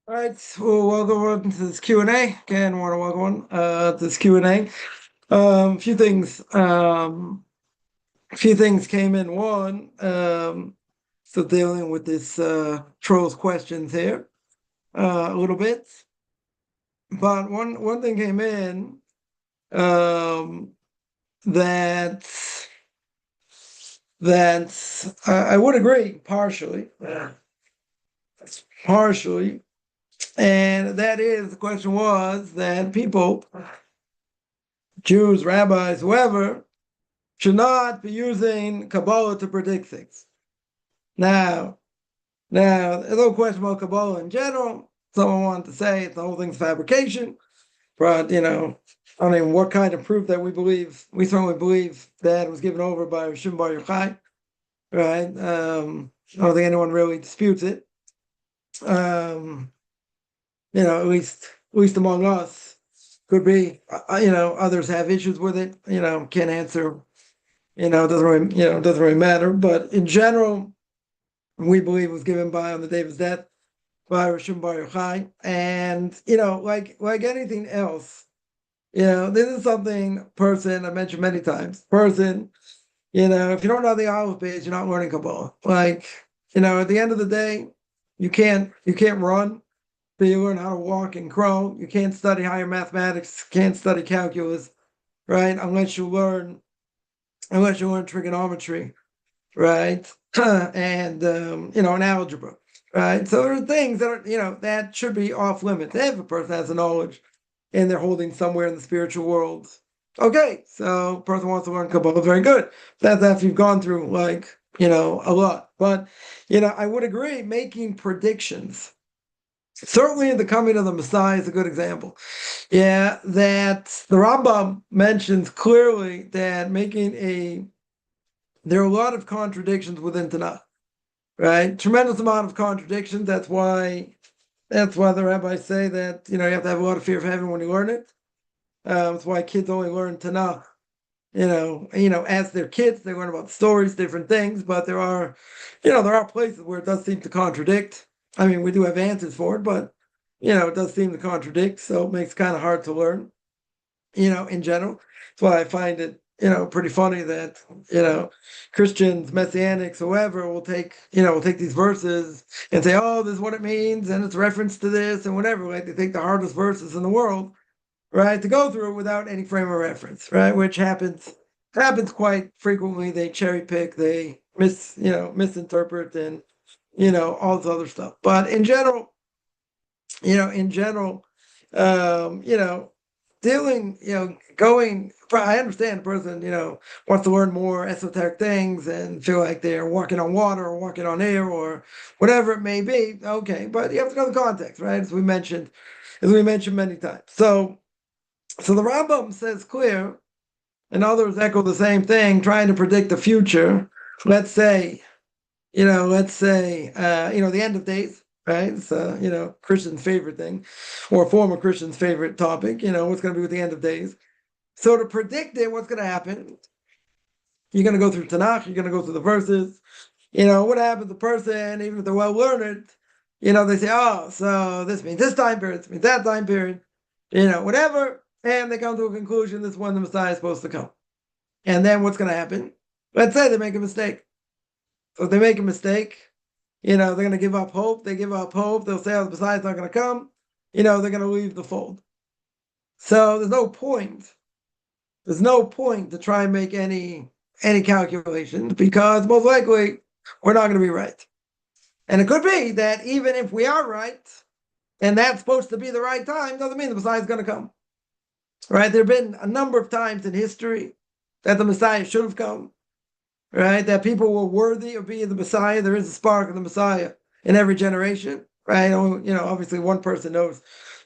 All right, so welcome on to this Q&A. Again, want to welcome on to this Q&A. A few things came in. One, still dealing with this trolls questions here a little bit, but one thing came in um, that I would agree partially, and that is the question was that people, Jews, rabbis, whoever, should not be using Kabbalah to predict things. Now, there's no question about Kabbalah in general. Someone wanted to say the whole thing's fabrication, but I mean, what kind of proof that we believe? We certainly believe that it was given over by Rishon Bar Yochai, right? I don't think anyone really disputes it. At least among us, could be. Others have issues with it. Can't answer. Doesn't really matter. But in general, we believe it was given by on the day of his death by Rishon Bar Yochai. And like anything else, this is something person I've mentioned many times. Person, if you don't know the Aleph Beis, you're not learning Kabbalah. At the end of the day, you can't run, but you learn how to walk and crawl. You can't study higher mathematics, can't study calculus, right? Unless you learn trigonometry, right? And an algebra, right? So there are things that are, that should be off limits if a person has a knowledge and they're holding somewhere in the spiritual world. Okay, so a person wants to learn Kabbalah, very good. That's after you've gone through a lot. But I would agree, making predictions. Certainly the coming of the Messiah is a good example. Yeah, that the Rambam mentions clearly that there are a lot of contradictions within Tanakh, right? Tremendous amount of contradictions. That's why the rabbis say that you have to have a lot of fear of heaven when you learn it. That's why kids only learn Tanakh. As they're kids, they learn about stories, different things, but there are places where it does seem to contradict. I mean, we do have answers for it, but it does seem to contradict, so it makes it kind of hard to learn, in general. That's why I find it, pretty funny that, Christians, Messianics, whoever will take these verses and say, oh, this is what it means, and it's reference to this and whatever. Like they take the hardest verses in the world, right, to go through without any frame of reference, right, which happens quite frequently. They cherry pick, they misinterpret, and all this other stuff. But in general, in general, dealing, going. I understand the person, wants to learn more esoteric things and feel like they're walking on water or walking on air or whatever it may be. Okay, but you have to know the context, right? As we mentioned many times. So the Rambam says clear, and others echo the same thing, trying to predict the future. Let's say, the end of days, right? It's Christian's favorite thing, or former Christian's favorite topic. What's going to be with the end of days. So to predict it, what's going to happen? You're going to go through Tanakh. You're going to go through the verses. What happens? The person, even if they're well learned, they say, oh, so this means this time period, this means that time period, whatever, and they come to a conclusion. This is when the Messiah is supposed to come. And then what's going to happen? Let's say they make a mistake. So if they make a mistake, they're going to give up hope. They give up hope. They'll say, oh, the Messiah's not going to come. They're going to leave the fold. So there's no point. There's no point to try and make any calculations because most likely we're not going to be right. And it could be that even if we are right, and that's supposed to be the right time, doesn't mean the Messiah is going to come. Right? There have been a number of times in history that the Messiah should have come. Right? That people were worthy of being the Messiah. There is a spark of the Messiah in every generation. Right? Obviously one person knows,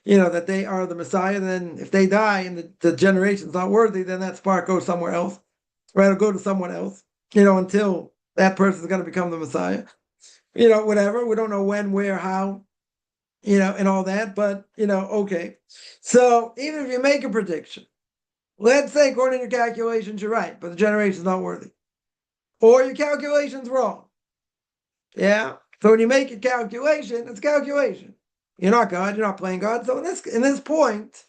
that they are the Messiah. Then if they die and the generation's not worthy, then that spark goes somewhere else. Right? It'll go to someone else, until that person is going to become the Messiah. Whatever. We don't know when, where, how, and all that. But, okay. So even if you make a prediction, let's say according to your calculations, you're right, but the generation's not worthy. Or your calculation's wrong. Yeah. So when you make a calculation, it's a calculation. You're not God. You're not playing God. So in this point,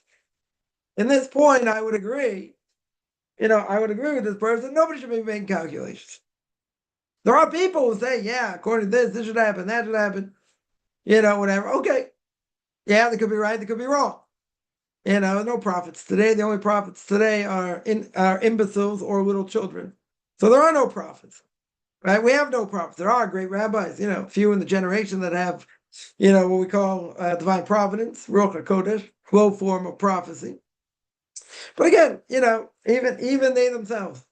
I would agree. I would agree with this person. Nobody should be making calculations. There are people who say, yeah, according to this should happen, that should happen, whatever. Okay. Yeah, they could be right, they could be wrong. No prophets today. The only prophets today are imbeciles or little children. So there are no prophets, right? We have no prophets. There are great rabbis, few in the generation that have, what we call divine providence, Ruach HaKodesh, low form of prophecy. But again, even they themselves,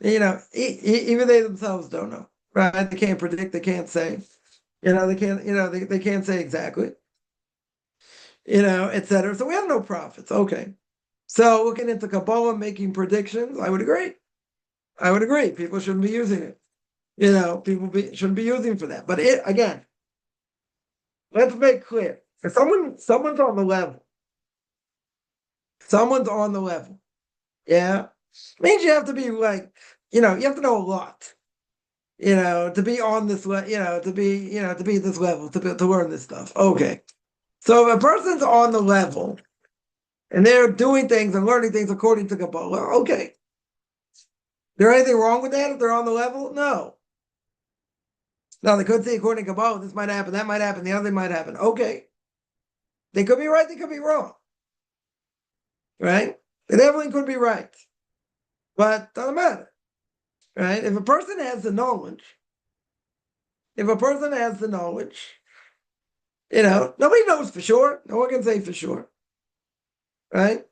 even they themselves don't know, right? They can't predict, they can't say, they can't say exactly, etc. So we have no prophets. Okay. So looking into Kabbalah, making predictions, I would agree. I would agree. People shouldn't be using it. Shouldn't be using for that. But again, let's make clear. If someone's on the level, yeah, means you have to be like, you have to know a lot, to be on this to be at this level, to learn this stuff. Okay. So if a person's on the level and they're doing things and learning things according to Kabbalah, okay. Is there anything wrong with that if they're on the level? No. Now, they could say, according to Kabbalah, this might happen, that might happen, the other thing might happen. Okay. They could be right, they could be wrong. Right? They definitely could be right. But doesn't matter. Right? If a person has the knowledge, nobody knows for sure. No one can say for sure. Right?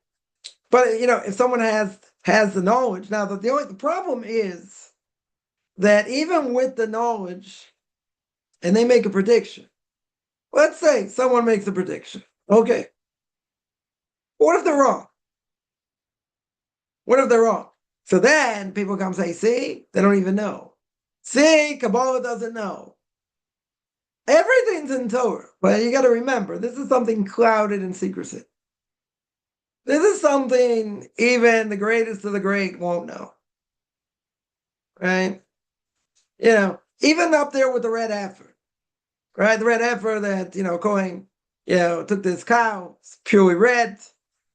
But if someone has the knowledge, now the problem is that even with the knowledge, and they make a prediction. Let's say someone makes a prediction. Okay. What if they're wrong? What if they're wrong? So then people come say, see, they don't even know. See, Kabbalah doesn't know. Everything's in Torah. But you got to remember, this is something clouded in secrecy. This is something even the greatest of the great won't know. Right? Even up there with the red heifer. Right? The red heifer that, Cohen, took this cow, it's purely red,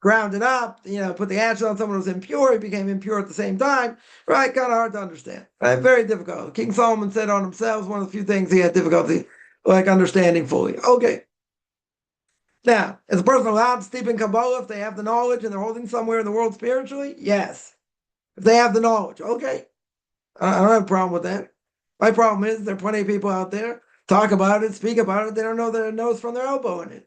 ground it up, put the ashes on someone who was impure, he became impure at the same time, right? Kind of hard to understand, right? Very difficult. King Solomon said on himself, one of the few things he had difficulty understanding fully. Okay. Now, is a person allowed to steep in Kabbalah if they have the knowledge and they're holding somewhere in the world spiritually? Yes. If they have the knowledge, okay. I don't have a problem with that. My problem is there are plenty of people out there talk about it, speak about it, they don't know their nose from their elbow in it.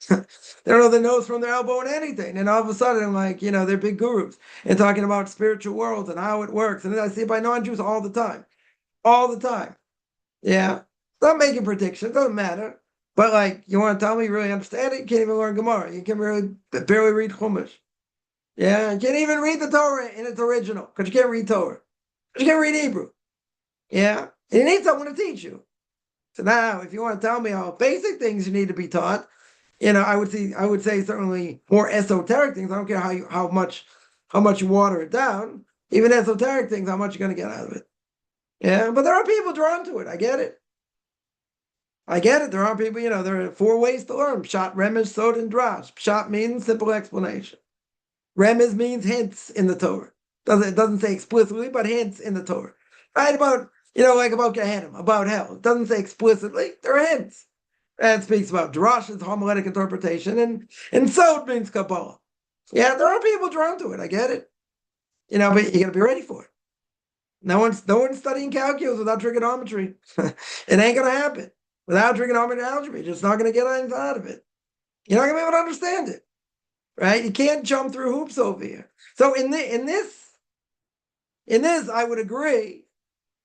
They don't know their nose from their elbow in anything. And all of a sudden, they're big gurus and talking about spiritual worlds and how it works. And I see it by non-Jews all the time. All the time. Yeah. Not making predictions, doesn't matter. But you want to tell me you really understand it? You can't even learn Gemara. You can really barely read Chumash. Yeah, you can't even read the Torah in its original, because you can't read Torah. You can't read Hebrew. Yeah. And you need someone to teach you. So now, if you want to tell me how basic things you need to be taught, I would say certainly more esoteric things. I don't care how much you water it down. Even esoteric things, how much you're going to get out of it. Yeah, but there are people drawn to it. I get it. There are people, there are 4 ways to learn. Pshat, Remez, Sod, and Drash. Pshat means simple explanation. Remez means hints in the Torah. It doesn't say explicitly, but hints in the Torah. Right? About about Gehenna, about hell. It doesn't say explicitly. There are hints. And it speaks about drashas, homiletic interpretation, and Sod means Kabbalah. Yeah, there are people drawn to it. I get it. But you got to be ready for it. No one's studying calculus without trigonometry. It ain't gonna happen without trigonometry and algebra. You're just not gonna get anything out of it. You're not gonna be able to understand it, right? You can't jump through hoops over here. So in this, I would agree.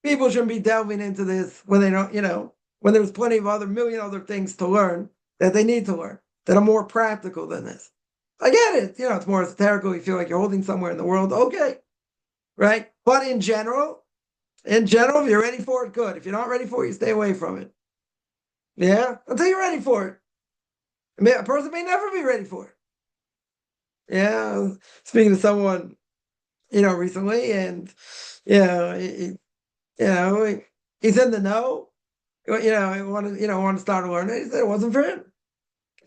People shouldn't be delving into this when they don't, when there's plenty of million other things to learn that they need to learn that are more practical than this. I get it. It's more esoterical. You feel like you're holding somewhere in the world. Okay. Right. But in general, if you're ready for it, good. If you're not ready for it, you stay away from it. Yeah. Until you're ready for it. A person may never be ready for it. Yeah. Speaking to someone, recently, and, he's in the know. He wanted to start learning. He said it wasn't for him.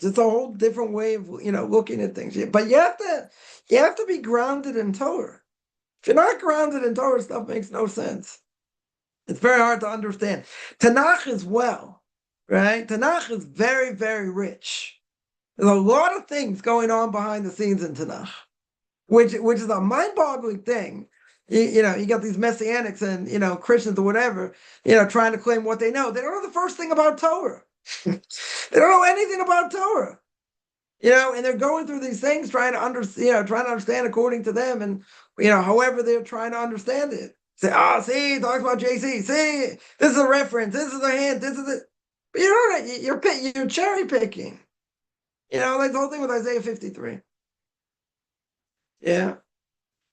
It's a whole different way of looking at things. But you have to be grounded in Torah. If you're not grounded in Torah, stuff makes no sense. It's very hard to understand. Tanakh as well, right? Tanakh is very, very rich. There's a lot of things going on behind the scenes in Tanakh, which is a mind-boggling thing. You got these messianics and Christians or whatever, trying to claim what they know. They don't know the first thing about Torah. They don't know anything about Torah. And they're going through these things trying to understand according to them, and however they're trying to understand it. Say, see, it talks about JC. See, this is a reference. This is a hint. This is it. But you're cherry picking. Like the whole thing with Isaiah 53. Yeah.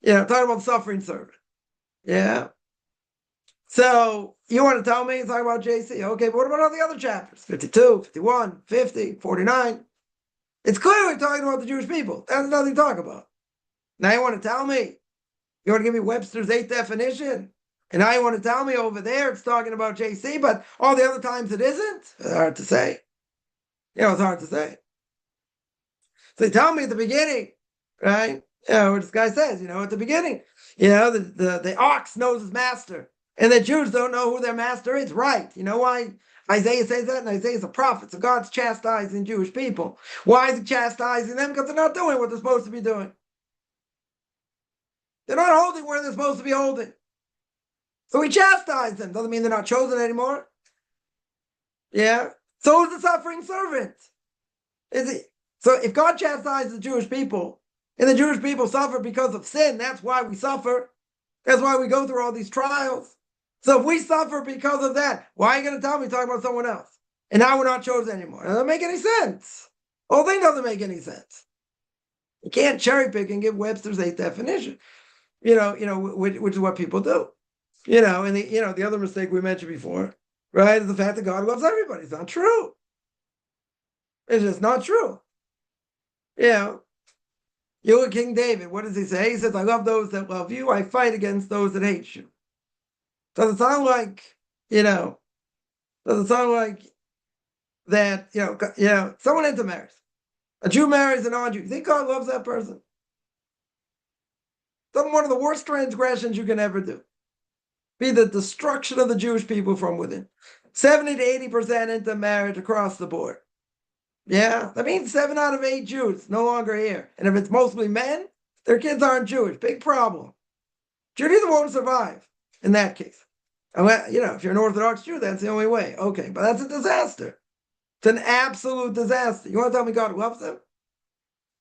Talking about suffering servant. Yeah. So you want to tell me it's talking about JC? Okay, but what about all the other chapters? 52, 51, 50, 49. It's clearly talking about the Jewish people. That's nothing to talk about. Now you want to tell me? You want to give me Webster's 8th definition? And now you want to tell me over there it's talking about JC, but all the other times it isn't? It's hard to say. It's hard to say. So they tell me at the beginning, right? What this guy says, at the beginning, the ox knows his master, and the Jews don't know who their master is. Right. You know why Isaiah says that? And Isaiah's a prophet, so God's chastising Jewish people. Why is he chastising them? Because they're not doing what they're supposed to be doing. They're not holding where they're supposed to be holding. So he chastised them. Doesn't mean they're not chosen anymore. Yeah. So is the suffering servant. Is he? So if God chastises the Jewish people, and the Jewish people suffer because of sin, that's why we suffer. That's why we go through all these trials. So if we suffer because of that, why are you going to tell me talking about someone else? And now we're not chosen anymore. It doesn't make any sense. The whole thing doesn't make any sense. You can't cherry pick and give Webster's 8th definition. Which is what people do. And the other mistake we mentioned before, right, is the fact that God loves everybody. It's not true. It's just not true. You look at King David, what does he say? He says, I love those that love you, I fight against those that hate you. Does it sound like, that, someone intermarries. A Jew marries a non-Jew. You think God loves that person? That's one of the worst transgressions you can ever do. Be the destruction of the Jewish people from within. 70 to 80% intermarriage across the board. Yeah, that means 7 out of 8 Jews no longer here. And if it's mostly men, their kids aren't Jewish. Big problem. Judaism won't survive in that case. If you're an Orthodox Jew, that's the only way. Okay, but that's a disaster. It's an absolute disaster. You want to tell me God loves them?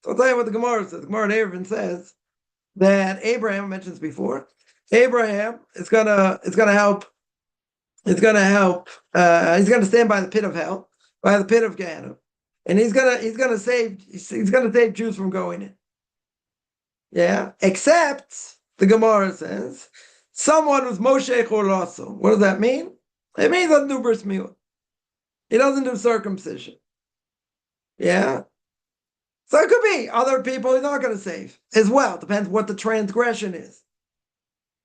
So I'll tell you what the Gemara says. The Gemara in Eruvin says that Abraham, mentions before, Abraham is gonna help. He's gonna stand by the pit of hell, by the pit of Gehenna. And he's gonna save Jews from going in. Yeah, except the Gemara says someone who's Moshe Cholaso. What does that mean? It means he doesn't do bris milah. He doesn't do circumcision. Yeah. So it could be other people he's not going to save as well. Depends what the transgression is.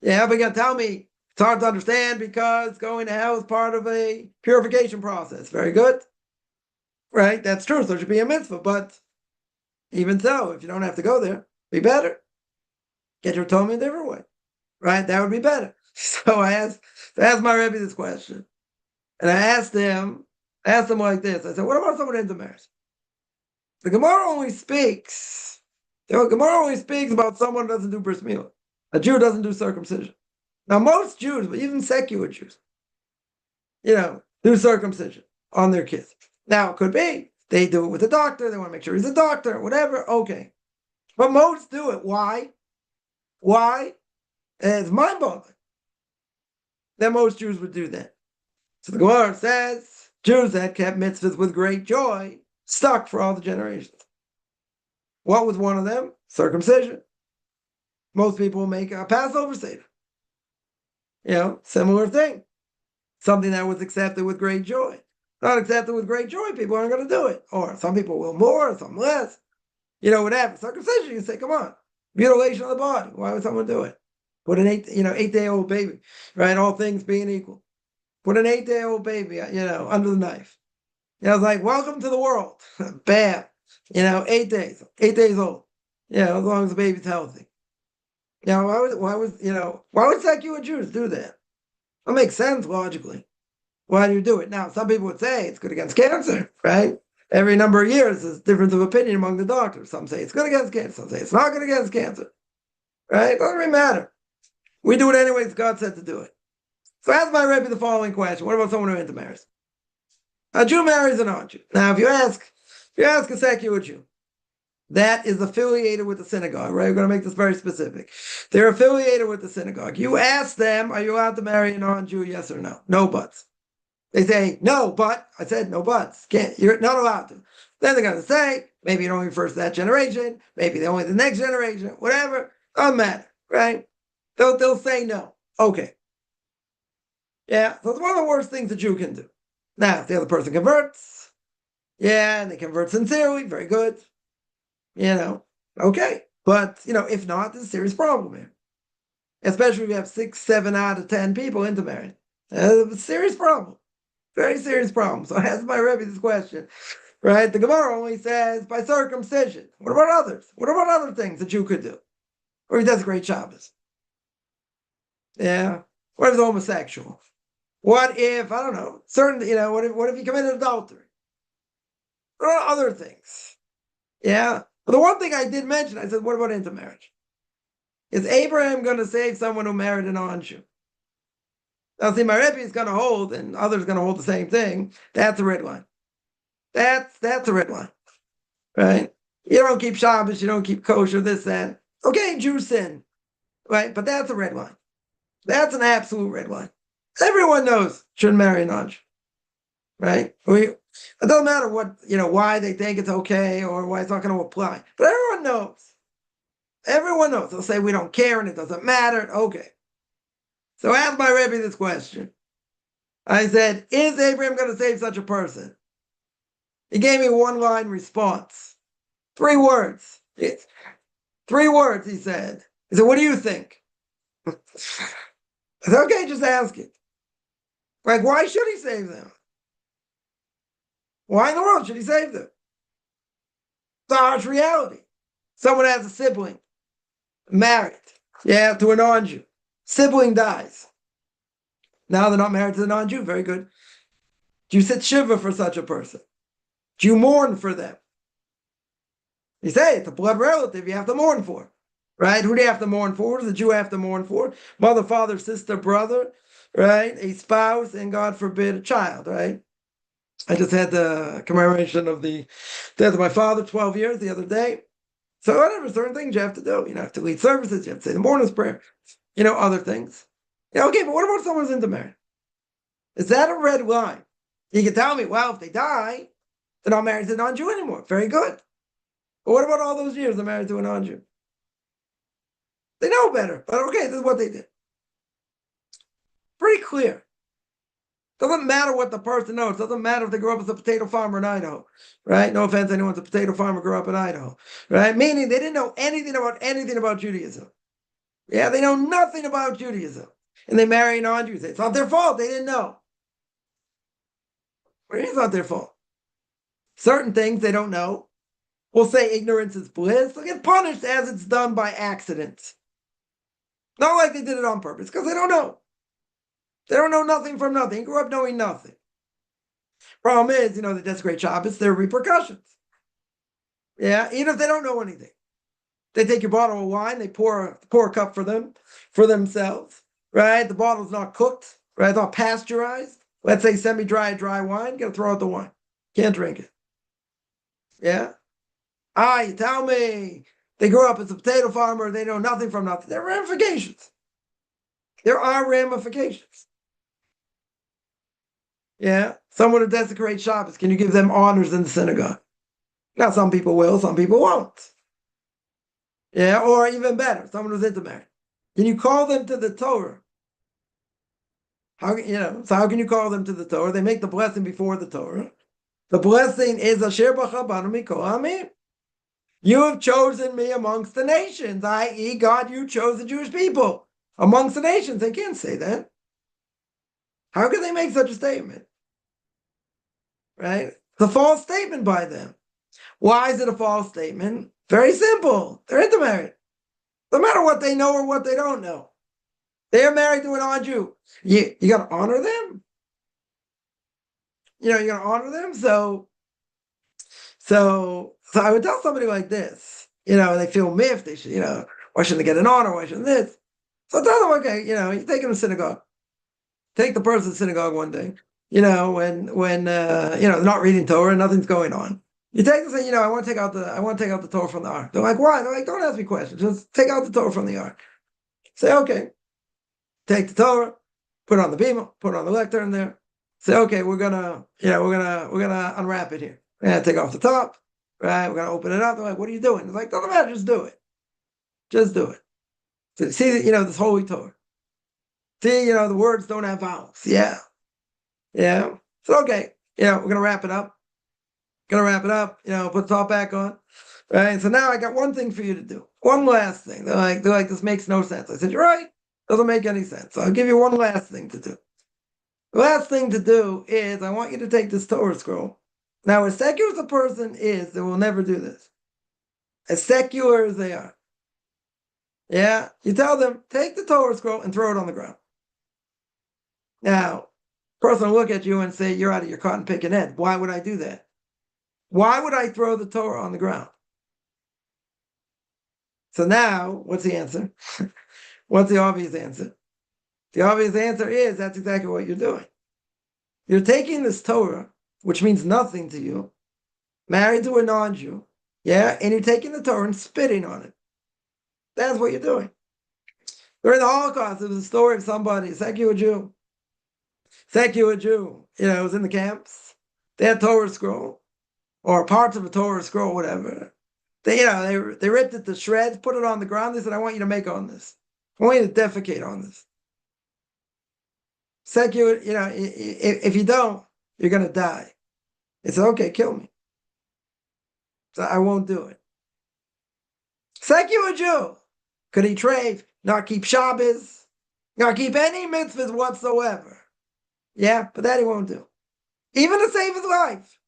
Yeah, but you're going to tell me it's hard to understand because going to hell is part of a purification process. Very good. Right, that's true. So it should be a mitzvah. But even so, if you don't have to go there, be better. Get your atonement a different way. Right, that would be better. So I asked my Rabbi this question. And I asked him like this. I said, what about someone intermarries? The Gemara only speaks about someone who doesn't do bris milah. A Jew doesn't do circumcision. Now, most Jews, but even secular Jews, do circumcision on their kids. Now, it could be they do it with a doctor. They want to make sure he's a doctor, whatever. Okay. But most do it. Why? And it's mind-boggling that most Jews would do that. So the Gemara says, Jews that kept mitzvahs with great joy stuck for all the generations. What was one of them? Circumcision. Most people make a Passover Seder. Similar thing. Something that was accepted with great joy. Not accepted with great joy, people aren't going to do it. Or some people will more, some less. Whatever. Circumcision, you say, come on. Mutilation of the body. Why would someone do it? Put an 8-day-old baby, right? All things being equal. Put an 8-day-old baby, under the knife. It's like, welcome to the world. Bam. 8 days old. As long as the baby's healthy. Why would secular Jews do that? That makes sense logically. Why do you do it? Now, some people would say it's good against cancer, right? Every number of years, there's difference of opinion among the doctors. Some say it's good against cancer. Some say it's not good against cancer, right? It doesn't really matter. We do it anyways. God said to do it. So ask my Rabbi the following question: what about someone who intermarries? A Jew marries a non-Jew. Now, if you ask a secular Jew that is affiliated with the synagogue, right? We're going to make this very specific. They're affiliated with the synagogue. You ask them, are you allowed to marry a non-Jew? Yes or no? No buts. They say, no, but. I said, no buts. You're not allowed to. Then they're going to say, maybe it only refers to that generation. Maybe only the next generation. Whatever. Doesn't matter, right? They'll say no. Okay. Yeah, so it's one of the worst things a Jew can do. Now, if the other person converts, and they convert sincerely, very good. Okay. But, if not, there's a serious problem here. Especially if you have 6, 7 out of 10 people intermarrying. It's a serious problem. Very serious problem. So I asked my Rebbe this question, right? The Gemara only says by circumcision. What about others? What about other things that you could do? Or he desecrates Shabbos? Yeah. What if he's homosexual? What if, I don't know, what if he committed adultery? What are other things? Yeah. But the one thing I did mention, I said, what about intermarriage? Is Abraham going to save someone who married an non-Jew? Now, see, my Rebbe is going to hold, and others are going to hold the same thing. That's a red line. That's a red line, right? You don't keep Shabbos, you don't keep kosher, this, that. Okay, Jews sin, right? But that's a red line. That's an absolute red line. Everyone knows shouldn't marry a non-Jew, right? It doesn't matter what, why they think it's okay or why it's not going to apply. But everyone knows. Everyone knows. They'll say we don't care and it doesn't matter. Okay. So I asked my Rebbe this question. I said, is Abraham going to save such a person? He gave me one-line response. 3 words. 3 words, he said. He said, what do you think? I said, okay, just ask it. Like, why should he save them? Why in the world should he save them? It's a harsh reality. Someone has a sibling, married, to a non-Jew. Sibling dies. Now they're not married to the non-Jew. Very good. Do you sit shiva for such a person? Do you mourn for them? You say it's a blood relative you have to mourn for, right? Who do you have to mourn for? What does the Jew have to mourn for? Mother, father, sister, brother, right? A spouse, and God forbid, a child, right? I just had the commemoration of the death of my father, 12 years the other day. So whatever, certain things you have to do. You have to lead services, you have to say the morning's prayer, other things. Okay, but what about someone who's intermarried? Is that a red line? You can tell me, well, if they die, they're not married to a non-Jew anymore. Very good. But what about all those years they're married to a non-Jew? They know better, but okay, this is what they did. Pretty clear. Doesn't matter what the person knows. Doesn't matter if they grew up as a potato farmer in Idaho, right? No offense, anyone's a potato farmer grew up in Idaho, right? Meaning they didn't know anything about Judaism. Yeah, they know nothing about Judaism. And they marry a non-Jew. It's not their fault. They didn't know. It's not their fault. Certain things they don't know. We'll say ignorance is bliss. They'll get punished as it's done by accident. Not like they did it on purpose, because they don't know. They don't know nothing from nothing. They grew up knowing nothing. Problem is, they desecrate Shabbos, there are repercussions. Yeah, even if they don't know anything. They take your bottle of wine, they pour a cup for themselves, right? The bottle's not cooked, right? It's not pasteurized. Let's say semi-dry, dry wine, got to throw out the wine. Can't drink it. Yeah? You tell me they grew up as a potato farmer, they know nothing from nothing. There are ramifications. There are ramifications. Yeah? Someone who desecrates Shabbos, can you give them honors in the synagogue? Now, some people will, some people won't. Yeah, or even better, someone who's intermarried. Can you call them to the Torah? So how can you call them to the Torah? They make the blessing before the Torah. The blessing is Asher b'chabanu mikol hamim. You have chosen me amongst the nations, i.e., God, you chose the Jewish people amongst the nations. They can't say that. How can they make such a statement? Right? It's a false statement by them. Why is it a false statement? Very simple. They're intermarried. No matter what they know or what they don't know. They're married to a non-Jew. You got to honor them. You got to honor them. So I would tell somebody like this, they feel miffed. They should, why shouldn't they get an honor? Why shouldn't this? So I tell them, okay, you take them to synagogue. Take the person to synagogue one day, when they're not reading Torah, nothing's going on. You take them and say, I want to take out the Torah from the ark. They're like, why? They're like, don't ask me questions. Just take out the Torah from the ark. Say, okay. Take the Torah, put it on the bima, put it on the lectern there. Say, okay, we're gonna unwrap it here. We're gonna take off the top, right? We're gonna open it up. They're like, what are you doing? It's like, doesn't matter, just do it. Just do it. So see, this holy Torah. See, the words don't have vowels. Yeah. Yeah. So okay, we're gonna wrap it up. Put the top back on. Right. So now I got one thing for you to do. One last thing. They're like, this makes no sense. I said, you're right. Doesn't make any sense. So I'll give you one last thing to do. The last thing to do is I want you to take this Torah scroll. Now, as secular as a person is, they will never do this. As secular as they are. Yeah, you tell them, take the Torah scroll and throw it on the ground. Now, a person will look at you and say, you're out of your cotton picking head. Why would I do that? Why would I throw the Torah on the ground? So now, what's the answer? What's the obvious answer? The obvious answer is that's exactly what you're doing. You're taking this Torah, which means nothing to you, married to a non-Jew, yeah, and you're taking the Torah and spitting on it. That's what you're doing. During the Holocaust, there was a story of somebody, a secular Jew, was in the camps. They had Torah scroll, or parts of a Torah scroll, whatever. They ripped it to shreds, put it on the ground. They said, I want you to make on this. I want you to defecate on this. Secular, if you don't, you're going to die. They said, okay, kill me. So I won't do it. Secular Jew. Could he trade, not keep Shabbos, not keep any mitzvahs whatsoever? Yeah, but that he won't do. Even to save his life.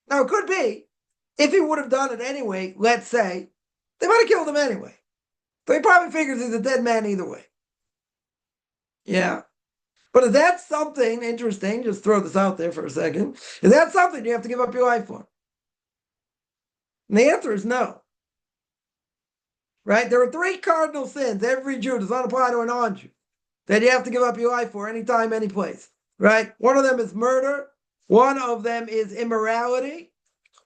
Now, it could be, if he would have done it anyway, let's say, they might have killed him anyway. So he probably figures he's a dead man either way. Yeah. But if that's something interesting, just throw this out there for a second, is that something you have to give up your life for? And the answer is no. Right? There are 3 cardinal sins every Jew does not apply to a non-Jew that you have to give up your life for anytime, any place. Right? One of them is murder, one of them is immorality,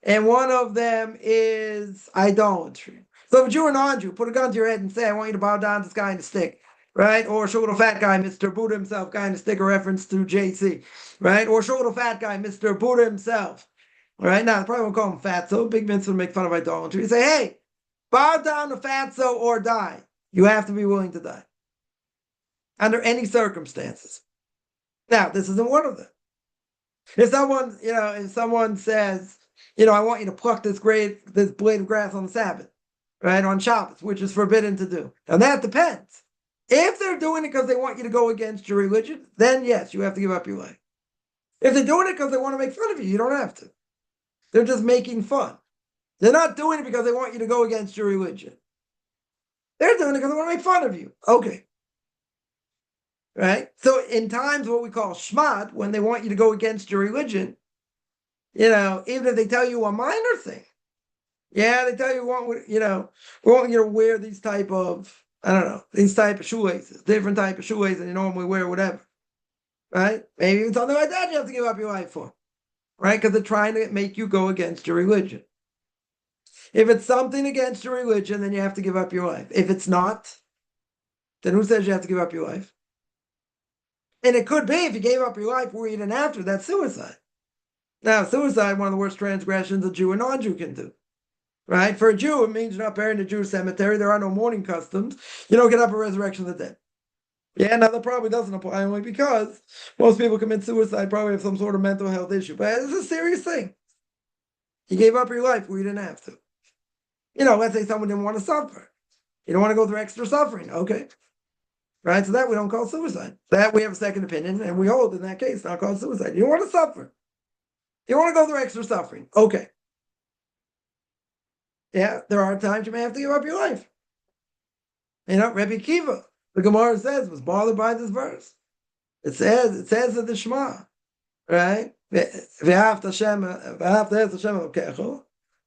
and one of them is idolatry. So if a Jew or non-Jew, put a gun to your head and say, I want you to bow down to this guy in the stick. Right? Or show little fat guy, Mr. Buddha himself, guy in the stick, a reference to JC. Right? Or show little fat guy, Mr. Buddha himself. All right? Now, I probably won't call him fatso. Big mitzvah to make fun of idolatry. You say, hey, bow down to fatso or die. You have to be willing to die. Under any circumstances. Now, this isn't one of them. If someone says, I want you to pluck this blade of grass on the Sabbath, right, on Shabbos, which is forbidden to do. Now, that depends. If they're doing it because they want you to go against your religion, then yes, you have to give up your life. If they're doing it because they want to make fun of you, you don't have to. They're just making fun. They're not doing it because they want you to go against your religion. They're doing it because they want to make fun of you. Okay. Right? So in times what we call shmad, when they want you to go against your religion, even if they tell you a minor thing, they tell you, we want you to wear these type of, these type of shoelaces, different type of shoelaces than you normally wear, whatever. Right? Maybe even something like that you have to give up your life for. Right? Because they're trying to make you go against your religion. If it's something against your religion, then you have to give up your life. If it's not, then who says you have to give up your life? And it could be, if you gave up your life where you didn't have to, that's suicide. Now, suicide, one of the worst transgressions a Jew and non-Jew can do. Right? For a Jew, it means you're not buried in a Jewish cemetery. There are no mourning customs. You don't get up a resurrection of the dead. Yeah, now that probably doesn't apply only because most people commit suicide probably have some sort of mental health issue. But it's a serious thing. You gave up your life where you didn't have to. Let's say someone didn't want to suffer. You don't want to go through extra suffering. Okay. Right? So that we don't call suicide. That we have a second opinion, and we hold in that case, not called suicide. You don't want to suffer. You want to go through extra suffering. Okay. Yeah, there are times you may have to give up your life. Rabbi Kiva, the Gemara says, was bothered by this verse. It says in the Shema, right? V'ahavta Hashem Elokecha,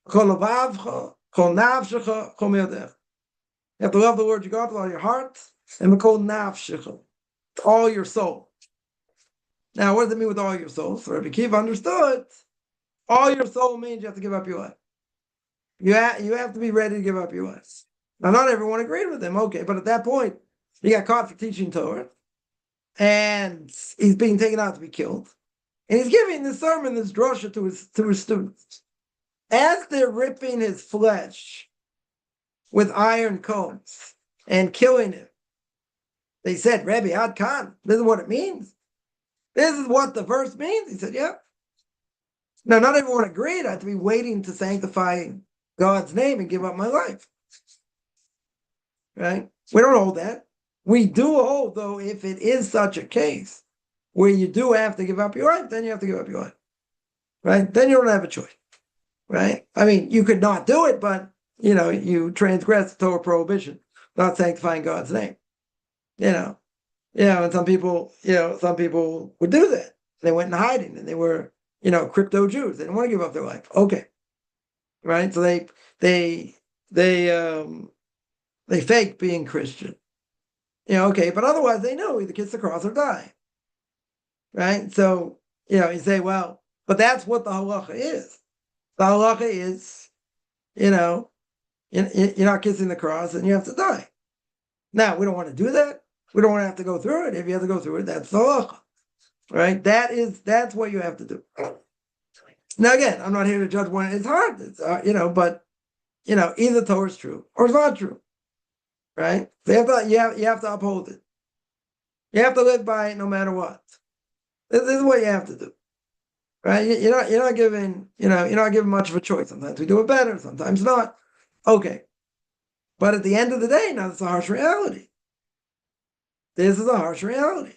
kol levavcha, kol nafshecha, kol miyodecha. You have to love the Lord your God with all your heart, and kol nafshecha, all your soul. Now, what does it mean with all your soul? So Rabbi Kiva understood, all your soul means you have to give up your life. You have to be ready to give up your life. Now, not everyone agreed with him, okay, but at that point, he got caught for teaching Torah, and he's being taken out to be killed. And he's giving this sermon, this drasha to his students. As they're ripping his flesh with iron combs and killing him, they said, Rabbi Ad Khan, this is what it means. This is what the verse means. He said, yeah. Now, not everyone agreed. I have to be waiting to sanctify God's name and give up my life. Right? We don't hold that. We do hold, though, if it is such a case where you do have to give up your life, then you have to give up your life. Right? Then you don't have a choice. Right? I mean, you could not do it, but, you transgress the Torah prohibition, not sanctifying God's name. And some people would do that. They went in hiding and they were, crypto Jews. They didn't want to give up their life. Okay. Right? So they fake being Christian. Okay, but otherwise they know either kiss the cross or die. Right? So, you say, well, but that's what the halacha is. The halacha is, you're not kissing the cross and you have to die. Now, we don't want to do that. We don't want to have to go through it. If you have to go through it, that's the halacha. Right? That's what you have to do. Now, again, I'm not here to judge one. It's hard. It's, but, either Torah is true or it's not true. Right? So you have to uphold it. You have to live by it no matter what. This is what you have to do. Right? You're not giving much of a choice. Sometimes we do it better, sometimes not. Okay. But at the end of the day, now it's a harsh reality. This is a harsh reality.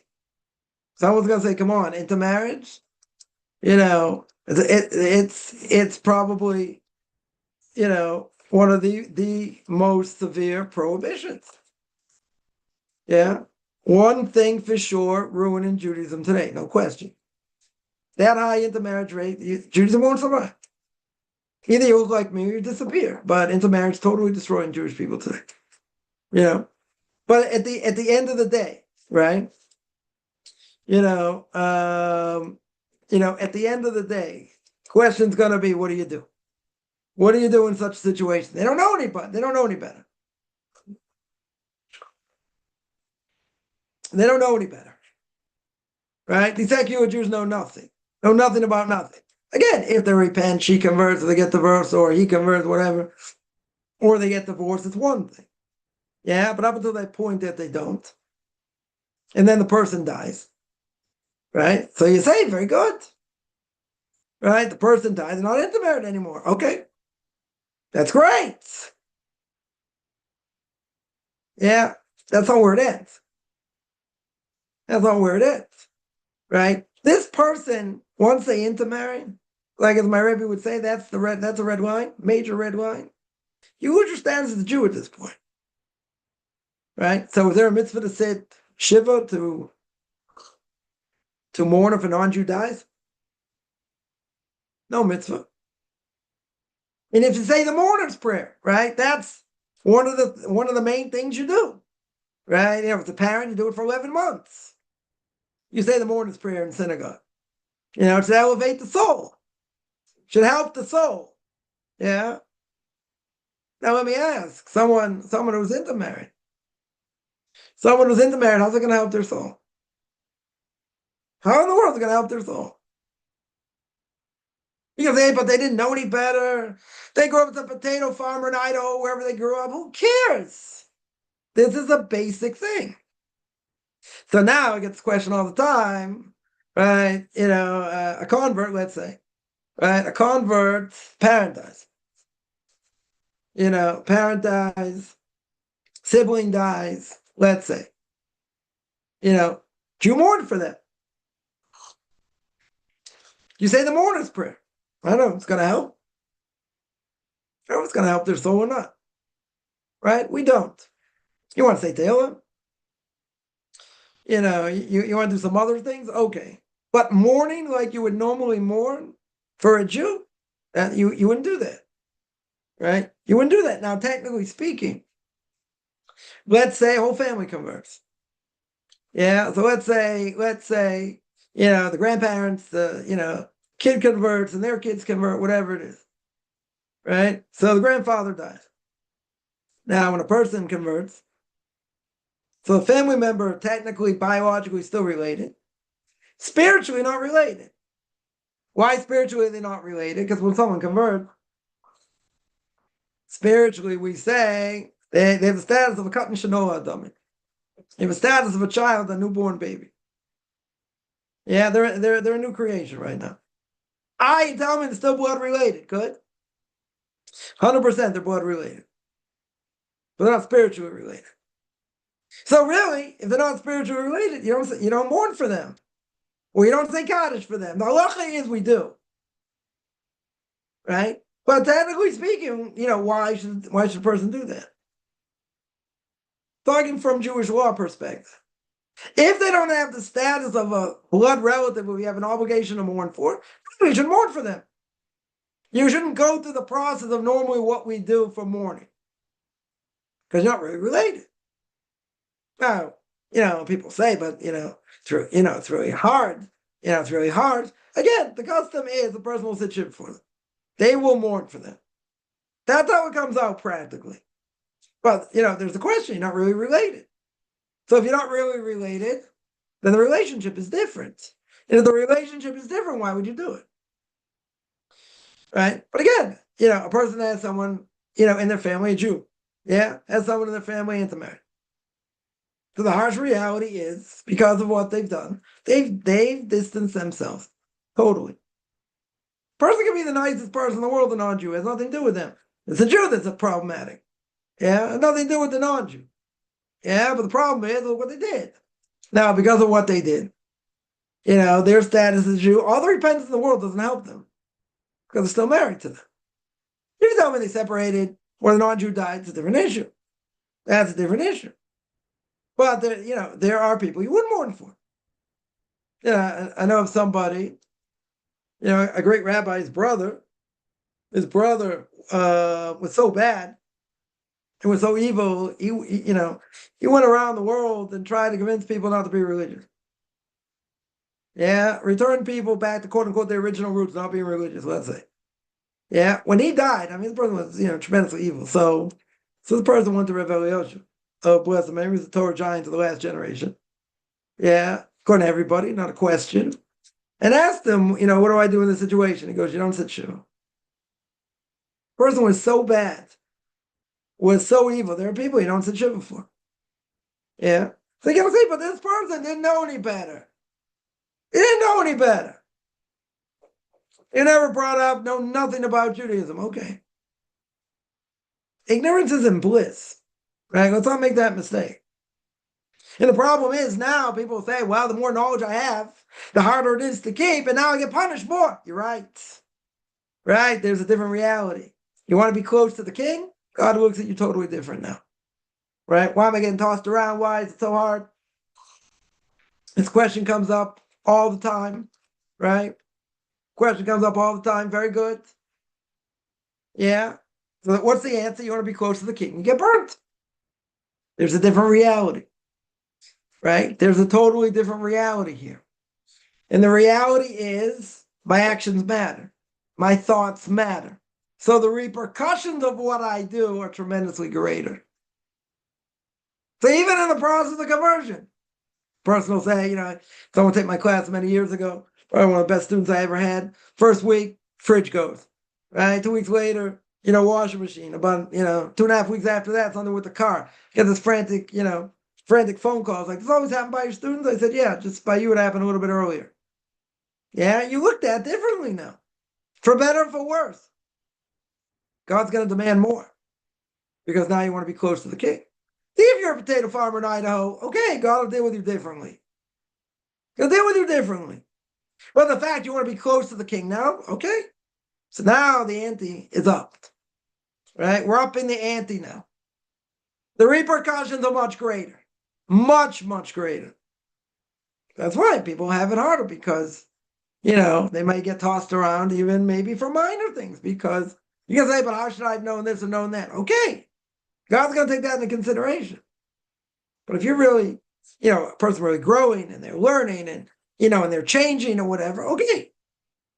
Someone's gonna say, come on, into marriage, it's probably, one of the most severe prohibitions. Yeah. One thing for sure ruining Judaism today, no question. That high intermarriage rate, Judaism won't survive. Either you look like me or you disappear. But intermarriage totally destroying Jewish people today. But at the end of the day, right? At the end of the day, question's gonna be, what do you do? What do you do in such a situation? They don't know anybody. They don't know any better. They don't know any better. Right? These secular Jews know nothing. Know nothing about nothing. Again, if they repent, she converts, or they get divorced, or he converts, whatever, or they get divorced, it's one thing. Yeah, but up until that point that they don't, and then the person dies, right? So you say, very good, right? The person dies, they're not intermarried anymore. Okay, that's great. Yeah, that's not where it ends. That's not where it ends, right? This person, once they intermarry, like as my Rabbi would say, that's a red line, major red line. You lose your status as a Jew at this point. Right? So is there a mitzvah to sit Shiva to mourn if a non-Jew dies? No mitzvah. And if you say the mourner's prayer, right? That's one of the main things you do. Right? If it's a parent, you do it for 11 months. You say the mourner's prayer in synagogue. It should elevate the soul. Should help the soul. Yeah. Now let me ask, someone who's intermarried. Someone who's intermarried, how's it going to help their soul? How in the world is it going to help their soul? You say, but they didn't know any better. They grew up as a potato farmer in Idaho, wherever they grew up. Who cares? This is a basic thing. So now I get this question all the time, right? A convert, let's say, right? A convert, parent dies. Parent dies, sibling dies, let's say. Do you mourn for that? You say the mourner's prayer. I don't know, it's going to help. I don't know if it's going to help their soul or not. Right? We don't. You want to say Tehillim? You want to do some other things? Okay. But mourning like you would normally mourn for a Jew, you wouldn't do that. Right? You wouldn't do that. Now, technically speaking, let's say a whole family converts. Yeah. So let's say, the grandparents, kid converts and their kids convert, whatever it is. Right? So the grandfather dies. Now, when a person converts, so a family member, technically, biologically still related, spiritually not related. Why spiritually they're not related? Because when someone converts, spiritually we say they have the status of a katan shenoah dummy. They have the status of a child, a newborn baby. Yeah, they're a new creation right now. I tell me they're still blood related. Good, 100% they're blood related, but they're not spiritually related. So really, if they're not spiritually related, you don't mourn for them, or you don't say Kaddish for them. The halacha is we do, right? But technically speaking, why should a person do that? Talking from Jewish law perspective, if they don't have the status of a blood relative who we have an obligation to mourn for, you should mourn for them. You shouldn't go through the process of normally what we do for mourning, because you're not really related. Now, people say, but it's really hard. It's really hard. Again, the custom is the person will sit ship for them. They will mourn for them. That's how it comes out practically. But there's the question: you're not really related. So if you're not really related, then the relationship is different. And if the relationship is different, why would you do it? Right? But again, a person has someone, in their family, a Jew, has someone in their family intermarried. So the harsh reality is, because of what they've done, they've distanced themselves totally. Person can be the nicest person in the world, a non-Jew. It has nothing to do with them. It's a Jew that's problematic. Yeah, it has nothing to do with the non-Jew. Yeah, but the problem is, look what they did. Now, because of what they did, their status as a Jew, all the repentance in the world doesn't help them, because they're still married to them. If you tell me they separated or the non-Jew died, it's a different issue. That's a different issue. But there are people you wouldn't mourn for. I know of somebody, a great rabbi's brother. His brother was so bad, and was so evil. He went around the world and tried to convince people not to be religious. Yeah, return people back to quote unquote their original roots, not being religious. Let's say. Yeah, when he died, his brother was tremendously evil. So the person went to Rabbi Yosef. Oh, bless him. He was a Torah giant of the last generation. Yeah, according to everybody, not a question. And asked him, what do I do in this situation? He goes, you don't sit shiva. Person was so bad, was so evil. There are people you don't sit shiva for. Yeah. So you gotta say, but this person didn't know any better. He didn't know any better. He never brought up, know nothing about Judaism. Okay. Ignorance isn't bliss. Right? Let's not make that mistake. And the problem is now people say, well, the more knowledge I have, the harder it is to keep, and now I get punished more. You're right. Right? There's a different reality. You want to be close to the king? God looks at you totally different now. Right? Why am I getting tossed around? Why is it so hard? This question comes up all the time. Right? Question comes up all the time. Very good. Yeah. So what's the answer? You want to be close to the king. You get burnt. There's a different reality. Right? There's a totally different reality here. And the reality is my actions matter. My thoughts matter. So the repercussions of what I do are tremendously greater. So even in the process of conversion, person will say, someone took my class many years ago, probably one of the best students I ever had. First week, fridge goes. Right? 2 weeks later, washing machine. About, 2.5 weeks after that, something with the car. Get this frantic phone calls. Like, this always happened by your students? I said, yeah, just by you it happened a little bit earlier. Yeah, you looked at differently now. For better or for worse. God's going to demand more. Because now you want to be close to the king. See, if you're a potato farmer in Idaho, okay, God will deal with you differently. He'll deal with you differently. Well, the fact you want to be close to the king now, okay. So now the ante is up, right? We're up in the ante now. The repercussions are much greater, much, much greater. That's why people have it harder because, they might get tossed around even maybe for minor things because you can say, but how should I have known this or known that? Okay, God's going to take that into consideration. But if you're really, a person really growing and they're learning and, and they're changing or whatever, okay.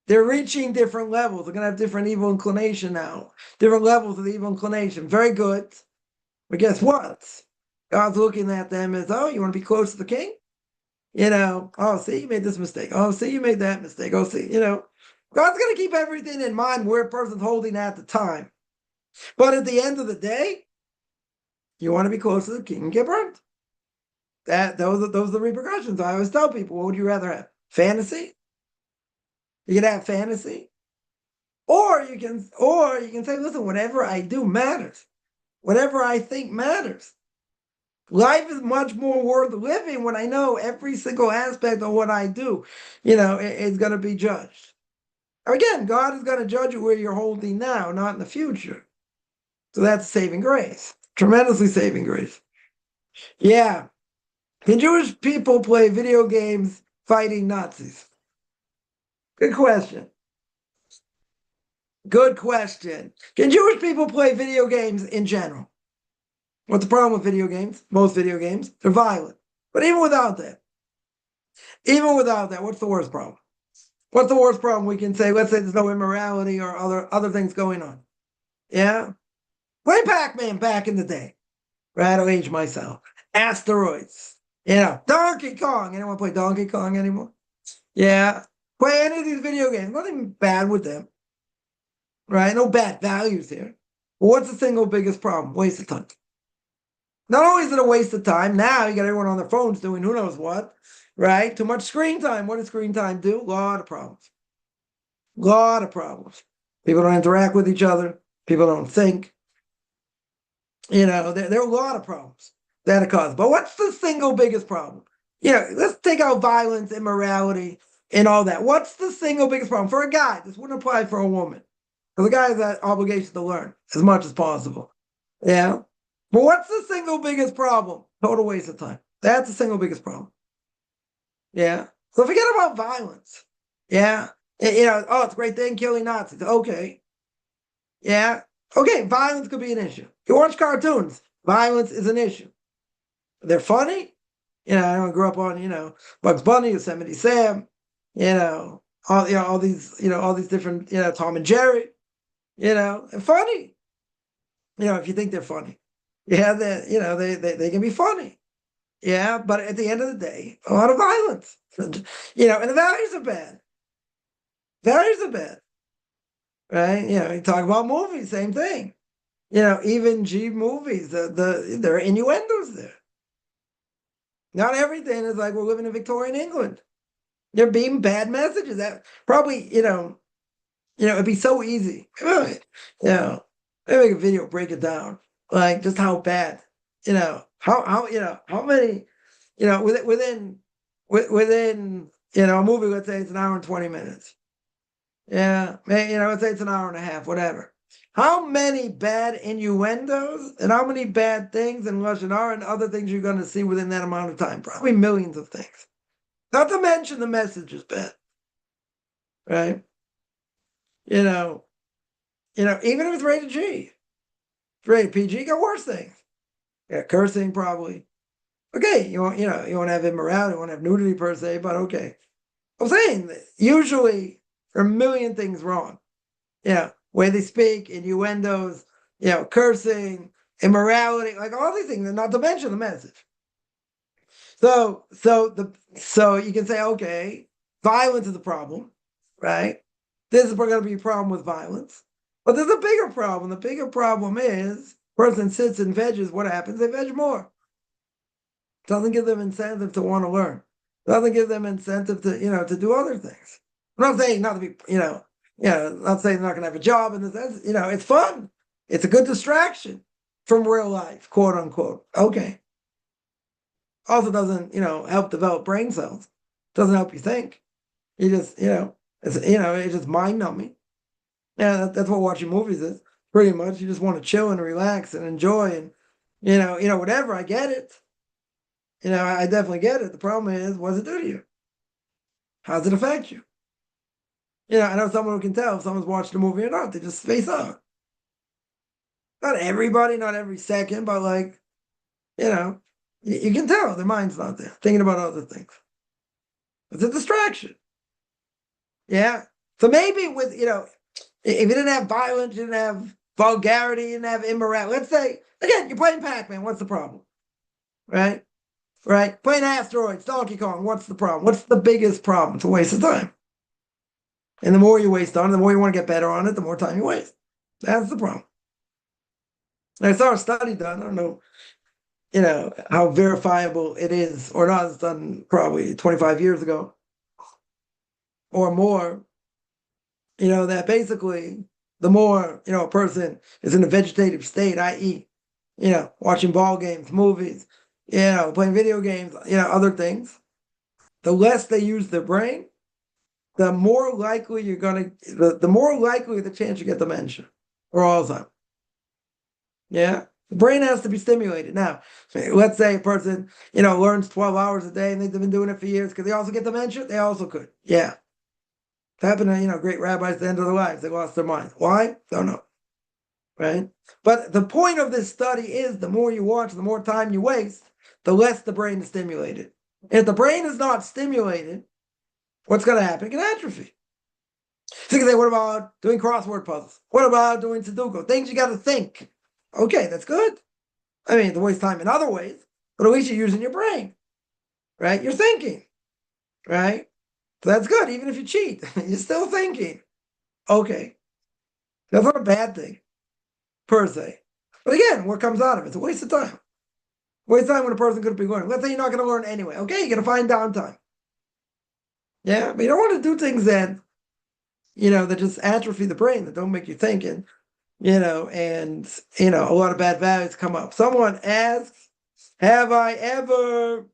They're reaching different levels. They're going to have different evil inclination now, different levels of evil inclination. Very good. But guess what? God's looking at them as, oh, you want to be close to the king? Oh, see, you made this mistake. Oh, see, you made that mistake. Oh, see, God's going to keep everything in mind where a person's holding at the time. But at the end of the day, you want to be close to the king and get burnt. Those are the repercussions. I always tell people, what would you rather have? Fantasy? You can have fantasy. Or you can say, listen, whatever I do matters. Whatever I think matters. Life is much more worth living when I know every single aspect of what I do, is going to be judged. Again, God is going to judge you where you're holding now, not in the future. So that's saving grace. Tremendously saving grace. Yeah. Can Jewish people play video games fighting Nazis? Good question. Good question. Can Jewish people play video games in general? What's the problem with video games? Most video games, they're violent. But even without that, what's the worst problem? What's the worst problem we can say? Let's say there's no immorality or other things going on. Yeah? Play Pac-Man back in the day. Right? I'll age myself. Asteroids. Donkey Kong. Anyone play Donkey Kong anymore? Yeah. Play any of these video games. Nothing bad with them. Right? No bad values here. But what's the single biggest problem? Waste of time. Not only is it a waste of time, now you got everyone on their phones doing who knows what, right? Too much screen time. What does screen time do? A lot of problems. Lot of problems. People don't interact with each other. People don't think. There are a lot of problems that it causes. But what's the single biggest problem? Let's take out violence, immorality, and all that. What's the single biggest problem? For a guy, this wouldn't apply for a woman. Because the guy has that obligation to learn as much as possible. Yeah? But what's the single biggest problem? Total waste of time. That's the single biggest problem. Yeah. So forget about violence. Yeah. Oh, it's a great thing killing Nazis. Okay. Yeah. Okay, violence could be an issue. You watch cartoons. Violence is an issue. They're funny. I grew up on, Bugs Bunny, Yosemite Sam, all these different, Tom and Jerry, they're funny. If you think they're funny. Yeah, they can be funny. Yeah, but at the end of the day, a lot of violence. And the values are bad. Values are bad. Right? You talk about movies, same thing. Even G movies, there are innuendos there. Not everything is like we're living in Victorian England. They're being bad messages. That probably, it'd be so easy. Maybe make a video, break it down. Like just how bad, how many, within a movie, let's say it's an hour and 20 minutes. Yeah, let's say it's an hour and a half, whatever. How many bad innuendos and how many bad things and Lashon Hara and other things you're going to see within that amount of time? Probably millions of things. Not to mention the message is bad, right? Even if it's rated G, it's rated PG, got worse things. Yeah, cursing probably. Okay, you won't have immorality, you won't have nudity per se, but okay. I'm saying usually there are a million things wrong. Way they speak, innuendos, cursing, immorality, like all these things, and not to mention the message. So you can say, okay, violence is a problem, right? This is going to be a problem with violence. But there's a bigger problem. The bigger problem is person sits and veges, what happens? They veg more. Doesn't give them incentive to want to learn. Doesn't give them incentive to, to do other things. I'm not saying not to be, not saying they're not going to have a job in the sense, it's fun. It's a good distraction from real life, quote unquote. Okay. Also doesn't, help develop brain cells. Doesn't help you think. You just, it's just mind numbing. Yeah, that's what watching movies is. Pretty much, you just want to chill and relax and enjoy, and whatever. I get it. I definitely get it. The problem is, what does it do to you? How does it affect you? I know someone who can tell if someone's watched a movie or not. They just face out. Not everybody, not every second, but like, you can tell their mind's not there, thinking about other things. It's a distraction. Yeah. So maybe with, if you didn't have violence, you didn't have vulgarity, you didn't have immorality. Let's say, again, you're playing Pac-Man. What's the problem? Right? Right? Playing asteroids, Donkey Kong. What's the problem? What's the biggest problem? It's a waste of time. And the more you waste on it, the more you want to get better on it, the more time you waste. That's the problem. I saw a study done. I don't know, how verifiable it is or not. It's done probably 25 years ago or more. That basically the more, a person is in a vegetative state, i.e., watching ball games, movies, playing video games, other things, the less they use their brain, the more likely the more likely the chance you get dementia or Alzheimer's. Yeah. The brain has to be stimulated. Now, let's say a person, learns 12 hours a day and they've been doing it for years. Could they also get dementia? They also could. Yeah. It happened to, great rabbis at the end of their lives. They lost their mind. Why? Don't know. Right? But the point of this study is the more you watch, the more time you waste, the less the brain is stimulated. If the brain is not stimulated, what's going to happen? It can atrophy. So you can say, what about doing crossword puzzles? What about doing Sudoku? Things you got to think. Okay, that's good. I mean, it wastes time in other ways, but at least you're using your brain, right? You're thinking, right? So that's good. Even if you cheat, you're still thinking. Okay, that's not a bad thing per se. But again, what comes out of it? It's a waste of time. Waste of time when a person could be learning. Let's say you're not going to learn anyway. Okay, you're going to find downtime. Yeah, but you don't want to do things that, that just atrophy the brain, that don't make you thinking. And a lot of bad values come up. Someone asks, have I ever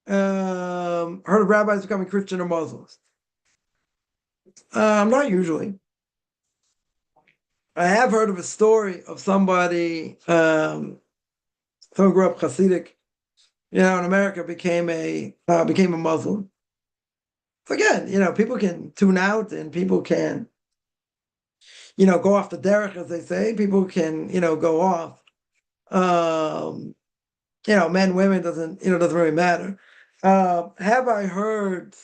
heard of rabbis becoming Christian or Muslims? Not usually. I have heard of a story of somebody, someone grew up Hasidic, in America, became a Muslim. So again, people can tune out and people can, go off the derech, as they say. People can, go off. Men, women doesn't really matter. Have I heard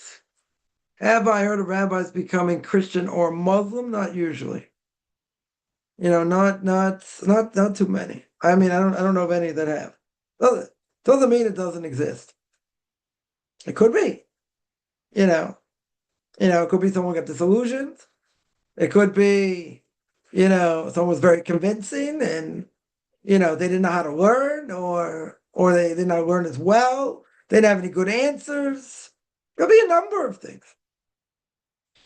of rabbis becoming Christian or Muslim? Not usually. Not too many. I mean, I don't know of any that have. Doesn't mean it doesn't exist. It could be. It could be someone got disillusioned. It could be, someone was very convincing and they didn't know how to learn, or they did not learn as well. They didn't have any good answers. Could be a number of things.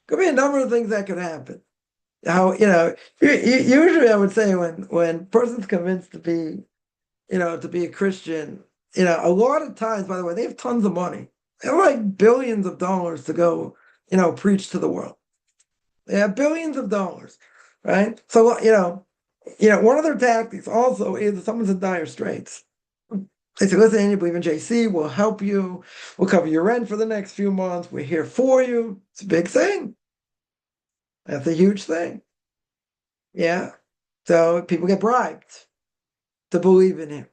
Could be a number of things that could happen. How, usually I would say when a person's convinced to be, to be a Christian, a lot of times, by the way, they have tons of money. They have like billions of dollars to go, preach to the world. They have billions of dollars, right? So, one of their tactics also is if someone's in dire straits. They say, listen, you believe in JC, we'll help you. We'll cover your rent for the next few months. We're here for you. It's a big thing. That's a huge thing. Yeah. So people get bribed to believe in him.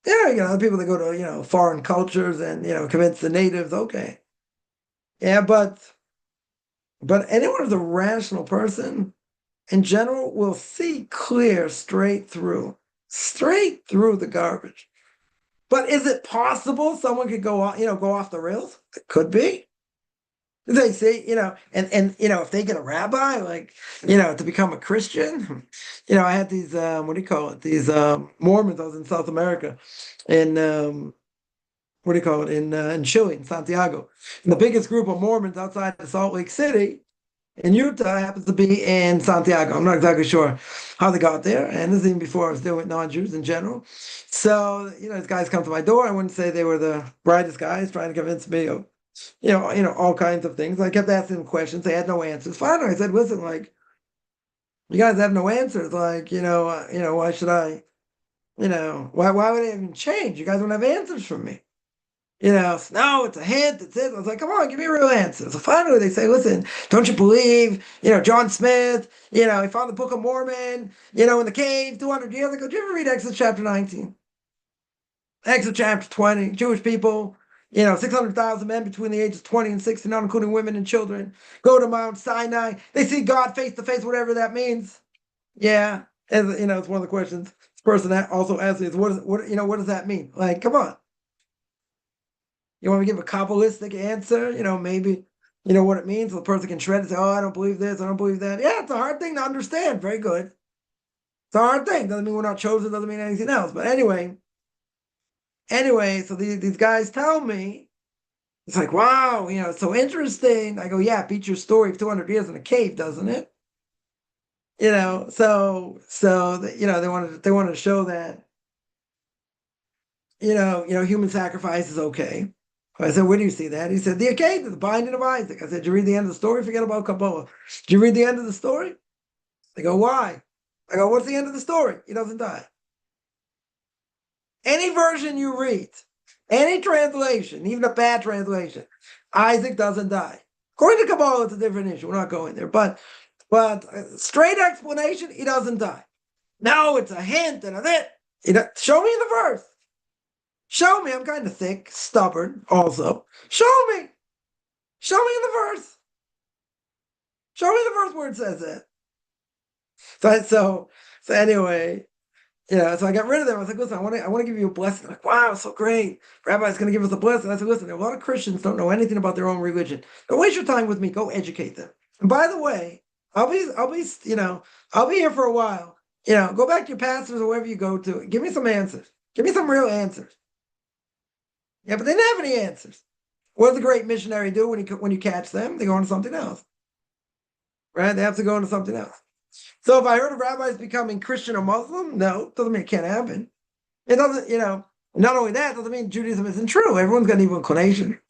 Yeah, other people that go to, foreign cultures and, convince the natives, okay. Yeah, but anyone who's a rational person in general will see clear straight through the garbage. But is it possible someone could go off the rails? It could be. They say, and if they get a rabbi, like, to become a Christian, I had these, what do you call it? These Mormons. I was in South America, in what do you call it? In Chile, in Santiago. And the biggest group of Mormons outside of Salt Lake City in Utah happens to be in Santiago. I'm not exactly sure how they got there, and this is even before I was dealing with non-Jews in general. So, these guys come to my door. I wouldn't say they were the brightest guys trying to convince me of all kinds of things. I kept asking them questions. They had no answers. Finally, I said, listen, like, you guys have no answers. Like, why should I, why would I even change? You guys don't have answers for me. No, it's a hint, it's it. I was like, come on, give me a real answer. So finally they say, listen, don't you believe, John Smith, he found the Book of Mormon, in the cave 200 years ago. Did you ever read Exodus chapter 19? Exodus chapter 20, Jewish people, 600,000 men between the ages of 20 and 60, not including women and children, go to Mount Sinai. They see God face to face, whatever that means. Yeah. As it's one of the questions this person also asks me is what does that mean? Like, come on. You want me to give a kabbalistic answer? Maybe what it means. So the person can shred and say, "Oh, I don't believe this. I don't believe that." Yeah, it's a hard thing to understand. Very good. It's a hard thing. Doesn't mean we're not chosen. Doesn't mean anything else. But anyway. So these guys tell me, it's like, wow, it's so interesting. I go, yeah, beats your story of 200 years in a cave, doesn't it? They wanted to show that, human sacrifice is okay. I said, where do you see that? He said, the occasion, the binding of Isaac. I said, did you read the end of the story? Forget about Kabbalah. Did you read the end of the story? They go, why? I go, what's the end of the story? He doesn't die. Any version you read, any translation, even a bad translation, Isaac doesn't die. According to Kabbalah, it's a different issue. We're not going there. But straight explanation, he doesn't die. No, it's a hint and a bit. Show me the verse. Show me. I'm kind of thick, stubborn also. Show me. Show me the verse. Show me the verse where it says that. So anyway, so I got rid of them. I was like, listen, I want to give you a blessing. They're like, wow, so great. Rabbi's going to give us a blessing. I said, listen, a lot of Christians don't know anything about their own religion. Don't waste your time with me. Go educate them. And by the way, I'll be here for a while. Go back to your pastors or wherever you go to. Give me some answers. Give me some real answers. Yeah, but they didn't have any answers. What does the great missionary do when you catch them? They go into something else. Right? They have to go into something else. So if I heard of rabbis becoming Christian or Muslim, no, doesn't mean it can't happen. It doesn't, not only that, doesn't mean Judaism isn't true. Everyone's got an evil inclination.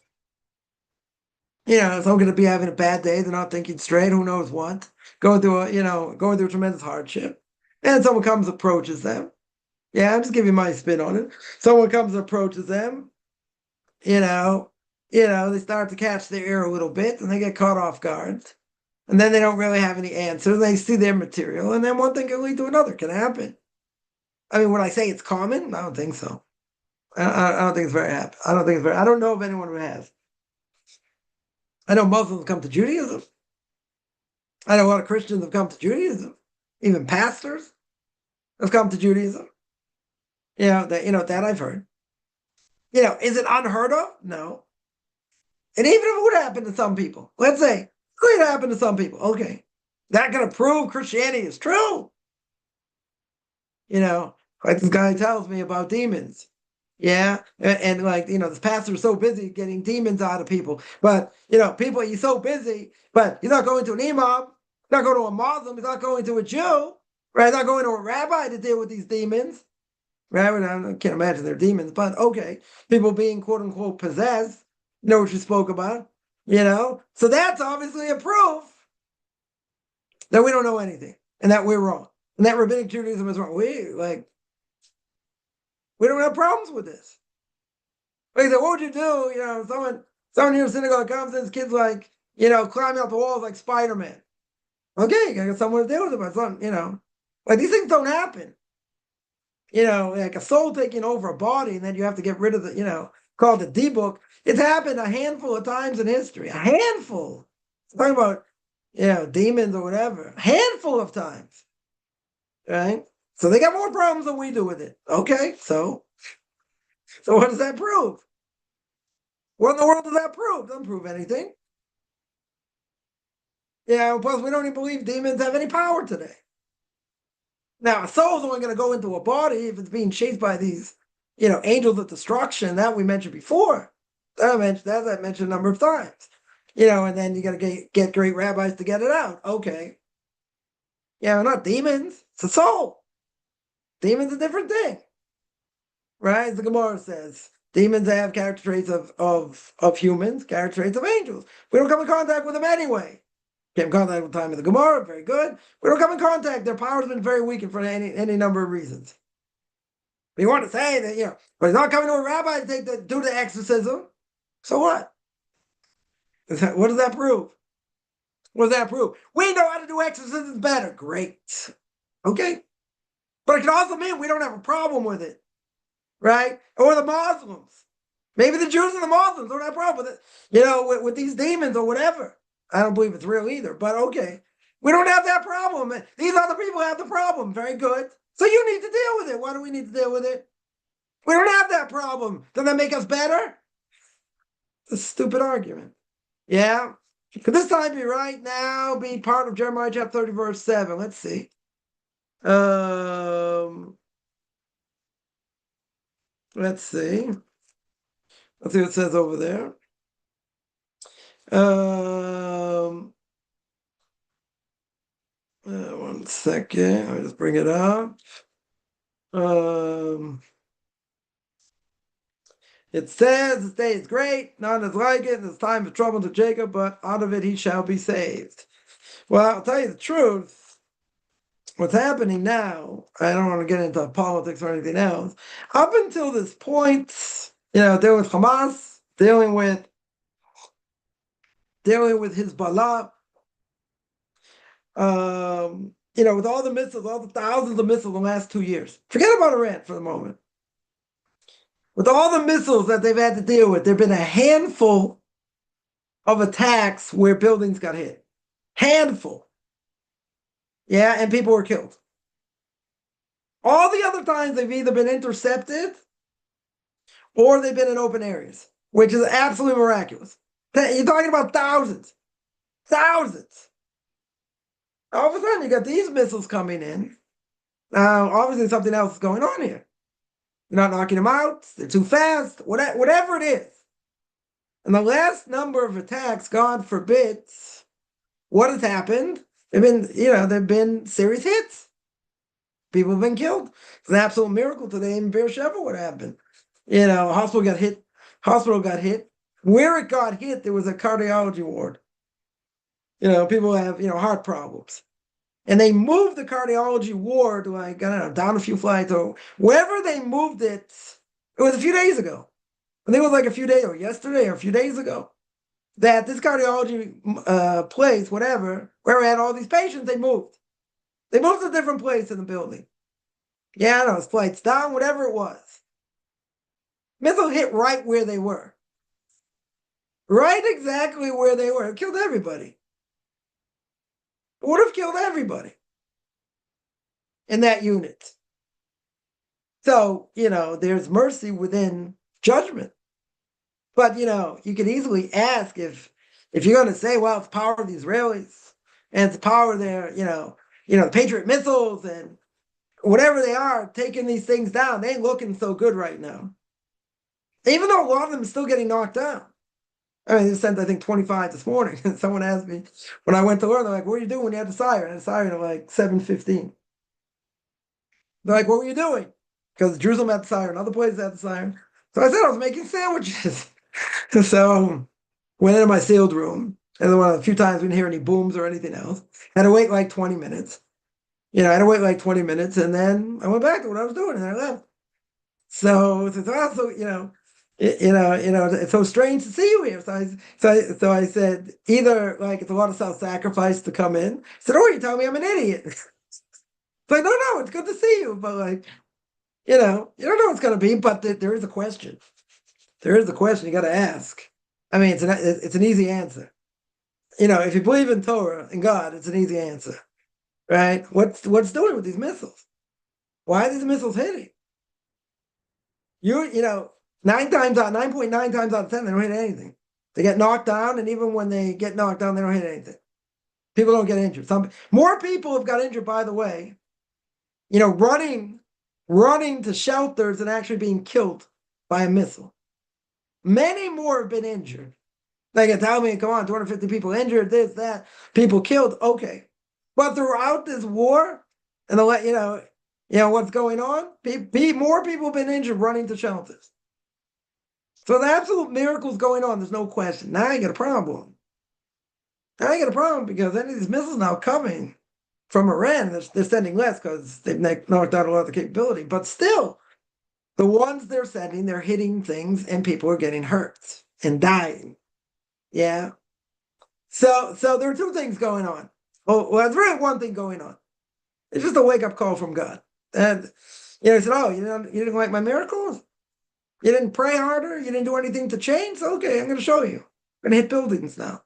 Someone's going to be having a bad day. They're not thinking straight. Who knows what? Going through a tremendous hardship. And someone comes, approaches them. Yeah, I'm just giving my spin on it. Someone comes, approaches them. They start to catch their ear a little bit and they get caught off guard. And then they don't really have any answers. They see their material, and then one thing can lead to another. Can happen. I mean, would I say it's common? I don't think so. I don't think it's very happy. I don't think it's very. I don't know of anyone who has. I know Muslims come to Judaism. I know a lot of Christians have come to Judaism. Even pastors have come to Judaism. That I've heard. Is it unheard of? No. And even if it would happen to some people, let's say, it would happen to some people. Okay. That going to prove Christianity is true. Like this guy tells me about demons. Yeah. And like, this pastor is so busy getting demons out of people. But, people, he's so busy, but he's not going to an imam, not going to a Muslim, he's not going to a Jew, right? He's not going to a rabbi to deal with these demons. Right? I can't imagine they're demons, but okay. People being quote unquote possessed, what you spoke about, So that's obviously a proof that we don't know anything and that we're wrong. And that rabbinic Judaism is wrong. We don't have problems with this. Like, what would you do? Someone in your synagogue comes and his kid's like, climbing up the walls like Spider-Man. Okay, you got someone to deal with it, but something, like these things don't happen. Like a soul taking over a body, and then you have to get rid of called the D-book. It's happened a handful of times in history. A handful. I'm talking about, demons or whatever. A handful of times. Right? So they got more problems than we do with it. Okay, so what does that prove? What in the world does that prove? Doesn't prove anything. Plus we don't even believe demons have any power today. Now, a soul's only going to go into a body if it's being chased by these, angels of destruction that we mentioned before. That I mentioned a number of times. And then you got to get great rabbis to get it out. Okay. Not demons. It's a soul. Demon's a different thing. Right? As the Gemara says, Demons have character traits of humans, character traits of angels. We don't come in contact with them anyway. Came in contact with the time of the Gemara, very good. We don't come in contact. Their power has been very weakened for any number of reasons. But you want to say that, but he's not coming to a rabbi to do the exorcism. So what? What does that prove? What does that prove? We know how to do exorcisms better. Great. Okay. But it can also mean we don't have a problem with it. Right? Or the Muslims. Maybe the Jews and the Muslims don't have a problem with it, with these demons or whatever. I don't believe it's real either, but okay. We don't have that problem. These other people have the problem. Very good. So you need to deal with it. Why do we need to deal with it? We don't have that problem. Does that make us better? It's a stupid argument. Yeah. Could this time be right now, be part of Jeremiah chapter 30, verse 7? Let's see. Let's see. Let's see what it says over there. One second. I'll just bring it up. It says, "This day is great, none is like it. It's time of trouble to Jacob, but out of it he shall be saved." Well, I'll tell you the truth. What's happening now, I don't want to get into politics or anything else. Up until this point, dealing with Hamas, dealing with Hezbollah, with all the missiles, all the thousands of missiles in the last 2 years. Forget about Iran for the moment. With all the missiles that they've had to deal with, there have been a handful of attacks where buildings got hit. Handful. Yeah, and people were killed. All the other times they've either been intercepted or they've been in open areas, which is absolutely miraculous. You're talking about thousands. Thousands. All of a sudden, you got these missiles coming in. Obviously, something else is going on here. You're not knocking them out. They're too fast. Whatever it is. And the last number of attacks, God forbid, what has happened? There've been serious hits. People have been killed. It's an absolute miracle today in Beersheba what happened. Hospital got hit. Where it got hit, there was a cardiology ward. People have, heart problems. And they moved the cardiology ward, down a few flights or wherever they moved it. It was a few days ago. I think it was like a few days or yesterday or a few days ago that this cardiology place, whatever, where we had all these patients, they moved. They moved to a different place in the building. Yeah, I know, it's flights down, whatever it was. Missile hit right where they were. Right exactly where they were. It killed everybody. It would have killed everybody in that unit. So, there's mercy within judgment. But, you could easily ask if you're going to say, well, it's the power of the Israelis and it's the power of their, the Patriot missiles and whatever they are, taking these things down. They ain't looking so good right now. Even though a lot of them are still getting knocked down. I mean, they sent, I think, 25 this morning. And someone asked me, when I went to learn, they're like, what were you doing when you had the siren? I had the siren at like 7:15. They're like, what were you doing? Because Jerusalem had the siren, other places had the siren. So I said I was making sandwiches. So went into my sealed room. And one of the few times we didn't hear any booms or anything else. Had to wait like 20 minutes. I had to wait like 20 minutes. And then I went back to what I was doing and I left. So it's also, it's so strange to see you here. So I said, either like it's a lot of self-sacrifice to come in. I said, or you tell me I'm an idiot. It's like, no, it's good to see you. But like, you don't know what it's going to be, but there is a question. There is a question you got to ask. I mean, it's an easy answer. If you believe in Torah and God, it's an easy answer, right? What's doing with these missiles? Why are these missiles hitting? 9.9 times out of 10, they don't hit anything. They get knocked down, and even when they get knocked down, they don't hit anything. People don't get injured. More people have got injured, by the way, running to shelters and actually being killed by a missile. Many more have been injured. They can tell me, come on, 250 people injured, this, that, people killed. Okay. But throughout this war, and what's going on, more people have been injured running to shelters. So the absolute miracle's going on. There's no question. Now you got a problem. Now you got a problem because any of these missiles now coming from Iran, they're sending less because they've knocked out a lot of the capability. But still, the ones they're sending, they're hitting things and people are getting hurt and dying. Yeah. So there are two things going on. Oh, well, there's really one thing going on. It's just a wake-up call from God. And he said, oh, you didn't like my miracles? You didn't pray harder? You didn't do anything to change? Okay, I'm going to show you. I'm going to hit buildings now.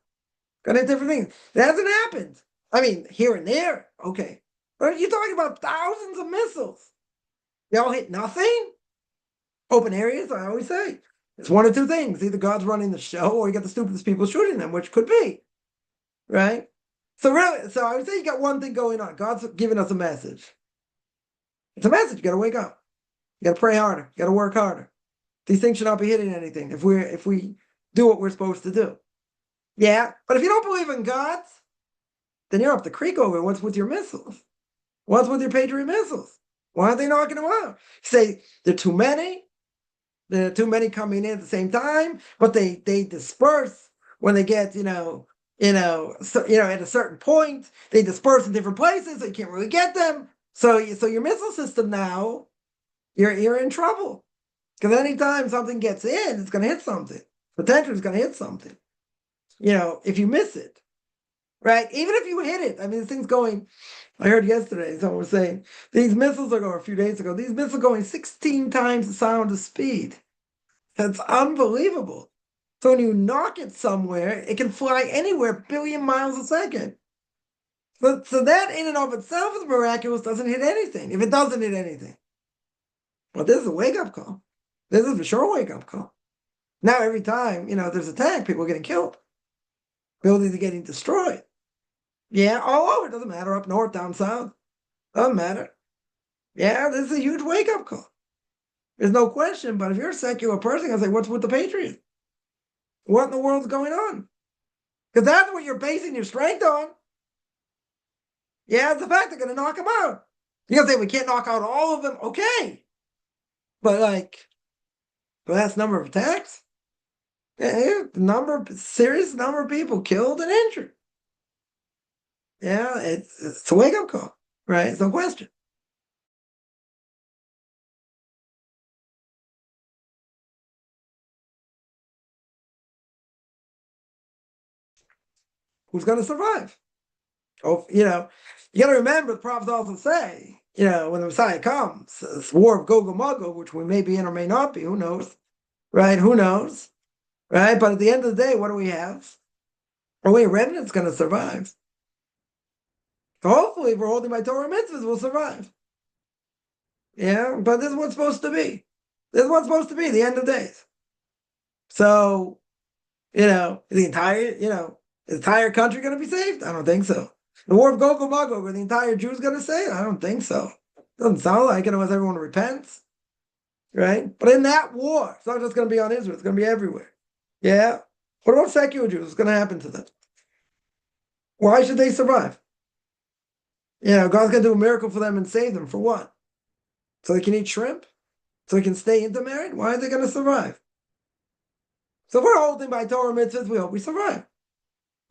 Going to hit different things. It hasn't happened. I mean, here and there, okay. But you're talking about thousands of missiles. They all hit nothing? Open areas, I always say. It's one of two things. Either God's running the show or you got the stupidest people shooting them, which could be. Right? So I would say you got one thing going on. God's giving us a message. It's a message. You got to wake up. You got to pray harder. You got to work harder. These things should not be hitting anything if we do what we're supposed to do. Yeah, but if you don't believe in God, then you're up the creek over what's with your missiles. What's with your Patriot missiles? Why aren't they knocking them out? You say there are too many. There are too many coming in at the same time, but they disperse when they get at a certain point. They disperse in different places, so you can't really get them. So your missile system now, you're in trouble. Because anytime something gets in, it's going to hit something. Potentially it's going to hit something. If you miss it, right? Even if you hit it, I mean, this thing's going, I heard yesterday, someone was saying, these missiles are going, a few days ago, these missiles are going 16 times the sound of speed. That's unbelievable. So when you knock it somewhere, it can fly anywhere, a billion miles a second. So that in and of itself is miraculous, doesn't hit anything, if it doesn't hit anything. Well, this is a wake-up call. This is for sure a wake-up call. Now, every time, there's attack, people are getting killed. Buildings are getting destroyed. Yeah, all over. It doesn't matter. Up north, down south. Doesn't matter. Yeah, this is a huge wake-up call. There's no question. But if you're a secular person, I say, what's with the Patriots? What in the world's going on? Because that's what you're basing your strength on. Yeah, it's the fact they're going to knock them out. You're going to say, we can't knock out all of them. Okay. But the last number of attacks? Yeah, serious number of people killed and injured. Yeah, it's a wake-up call, right? It's no question. Who's going to survive? Oh, you got to remember, the prophets also say, when the Messiah comes, this war of Gog and Magog, which we may be in or may not be, who knows, right? Who knows, right? But at the end of the day, what do we have? Only a remnant's going to survive. So hopefully, if we're holding by Torah mitzvahs, we'll survive. Yeah, but this is what's supposed to be. This is what's supposed to be, the end of days. So, the entire country going to be saved? I don't think so. The war of Gog and Magog, are the entire Jews going to say? I don't think so. Doesn't sound like it unless everyone repents, right? But in that war, it's not just going to be on Israel, it's going to be everywhere. Yeah? What about secular Jews? What's going to happen to them? Why should they survive? God's going to do a miracle for them and save them. For what? So they can eat shrimp? So they can stay intermarried? Why are they going to survive? So if we're holding by Torah mitzvahs, we hope we survive.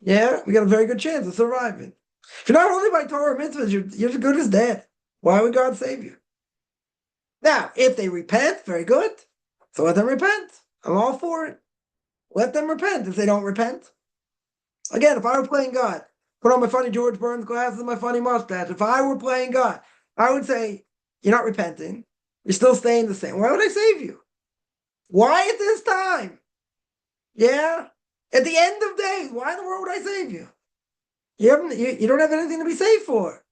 Yeah? We got a very good chance of surviving. If you're not holding by Torah mitzvahs, you're as good as dead. Why would God save you? Now, if they repent, very good. So let them repent. I'm all for it. Let them repent. If they don't repent, again, if I were playing God, put on my funny George Burns glasses and my funny mustache. If I were playing God, I would say, you're not repenting. You're still staying the same. Why would I save you? Why at this time? Yeah? At the end of days, why in the world would I save you? You don't have anything to be saved for.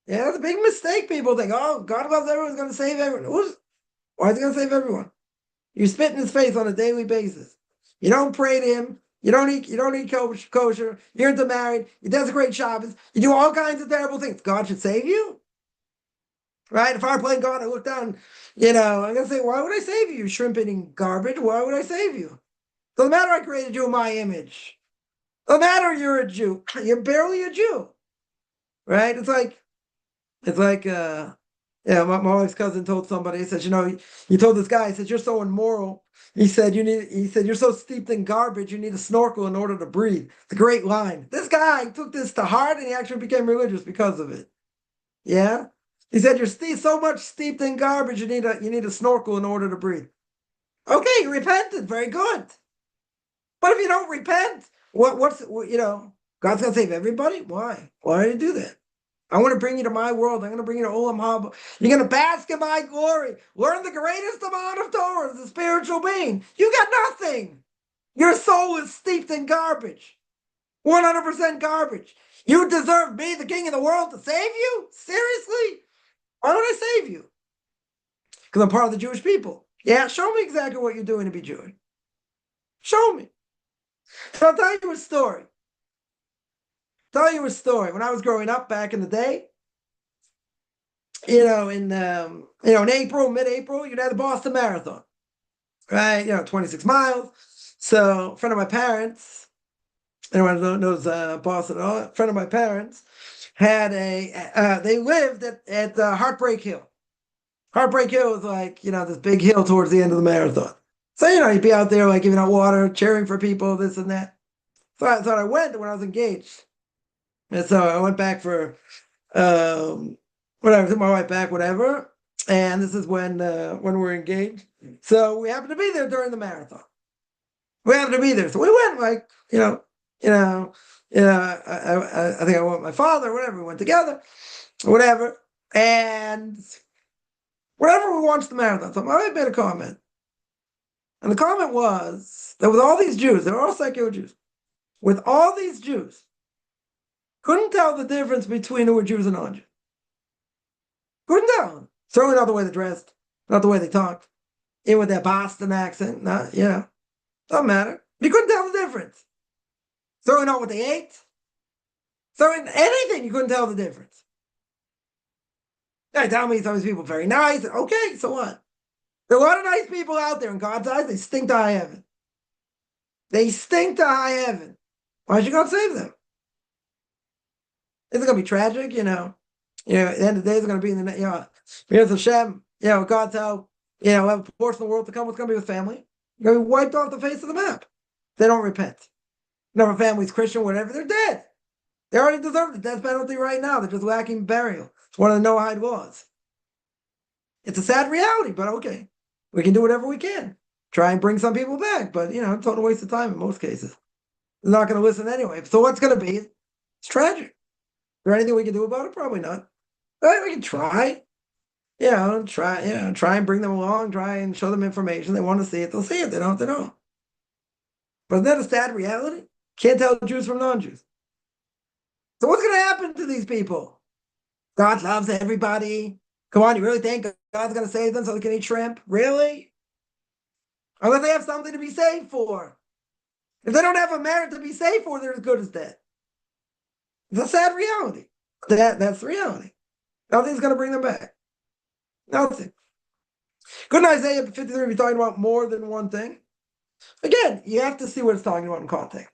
Yeah, it's a big mistake. People think, oh, God loves everyone, he's going to save everyone. Why is he going to save everyone? You spit in his face on a daily basis. You don't pray to him. You don't eat kosher. You're intermarried. You desecrate Shabbos. You do all kinds of terrible things. God should save you? Right? If I were playing God, I look down, I'm going to say, why would I save you? You shrimp eating garbage. Why would I save you? Doesn't matter I created you in my image. Doesn't matter you're a Jew. You're barely a Jew. Right? It's like Yeah, my wife's cousin told somebody, he says, you told this guy, he said, you're so immoral. He said, you're so steeped in garbage, you need a snorkel in order to breathe. It's a great line. This guy took this to heart and he actually became religious because of it. Yeah. He said, so much steeped in garbage, you need a snorkel in order to breathe. Okay, you repented. Very good. But if you don't repent, God's gonna save everybody? Why? Why do you do that? I want to bring you to my world. I'm going to bring you to Olam Haba. You're going to bask in my glory. Learn the greatest amount of Torah as a spiritual being. You got nothing. Your soul is steeped in garbage. 100% garbage. You deserve me, the king of the world, to save you? Seriously? Why don't I save you? Because I'm part of the Jewish people. Yeah, show me exactly what you're doing to be Jewish. Show me. So I'll tell you a story. When I was growing up back in the day, in April, mid-April, you'd have the Boston Marathon, right? 26 miles. So, a friend of my parents, anyone who knows Boston at all, a friend of my parents had they lived at Heartbreak Hill. Heartbreak Hill was like, this big hill towards the end of the marathon. So, you'd be out there like giving out water, cheering for people, this and that. So I went when I was engaged. And so I went back for whatever, took my wife back, whatever. And this is when we're engaged. So we happened to be there during the marathon. We happened to be there. So we went like, I think I went with my father, whatever, we went together, whatever. And whatever we watched the marathon, so my wife made a comment. And the comment was that with all these Jews, they were all secular Jews, with all these Jews, couldn't tell the difference between who were Jews and non-Jews. Couldn't tell. Certainly not the way they dressed, not the way they talked, even with their Boston accent. Doesn't matter. You couldn't tell the difference. Certainly not what they ate. So in anything, you couldn't tell the difference. They tell me some of these people are very nice. Okay, so what? There are a lot of nice people out there in God's eyes. They stink to high heaven. They stink to high heaven. Why should God save them? Is it going to be tragic? At the end of the day, it's going to be in the, here's Hashem, God's help, have a portion of the world to come. What's going to be with family? They're going to be wiped off the face of the map. They don't repent. If a family's Christian, whatever, they're dead. They already deserve the death penalty right now. They're just lacking burial. It's one of the Noahide laws. It's a sad reality, but okay. We can do whatever we can. Try and bring some people back, but, total waste of time in most cases. They're not going to listen anyway. So what's going to be? It's tragic. Is there anything we can do about it? Probably not. But we can try. Try and bring them along, try and show them information. They want to see it, they'll see it. They don't. But isn't that a sad reality? Can't tell Jews from non-Jews. So what's going to happen to these people? God loves everybody. Come on, you really think God's going to save them so they can eat shrimp? Really? Unless they have something to be saved for. If they don't have a merit to be saved for, they're as good as dead. It's a sad reality. That's the reality. Nothing's going to bring them back. Nothing. Couldn't Isaiah 53 be talking about more than one thing? Again, you have to see what it's talking about in context.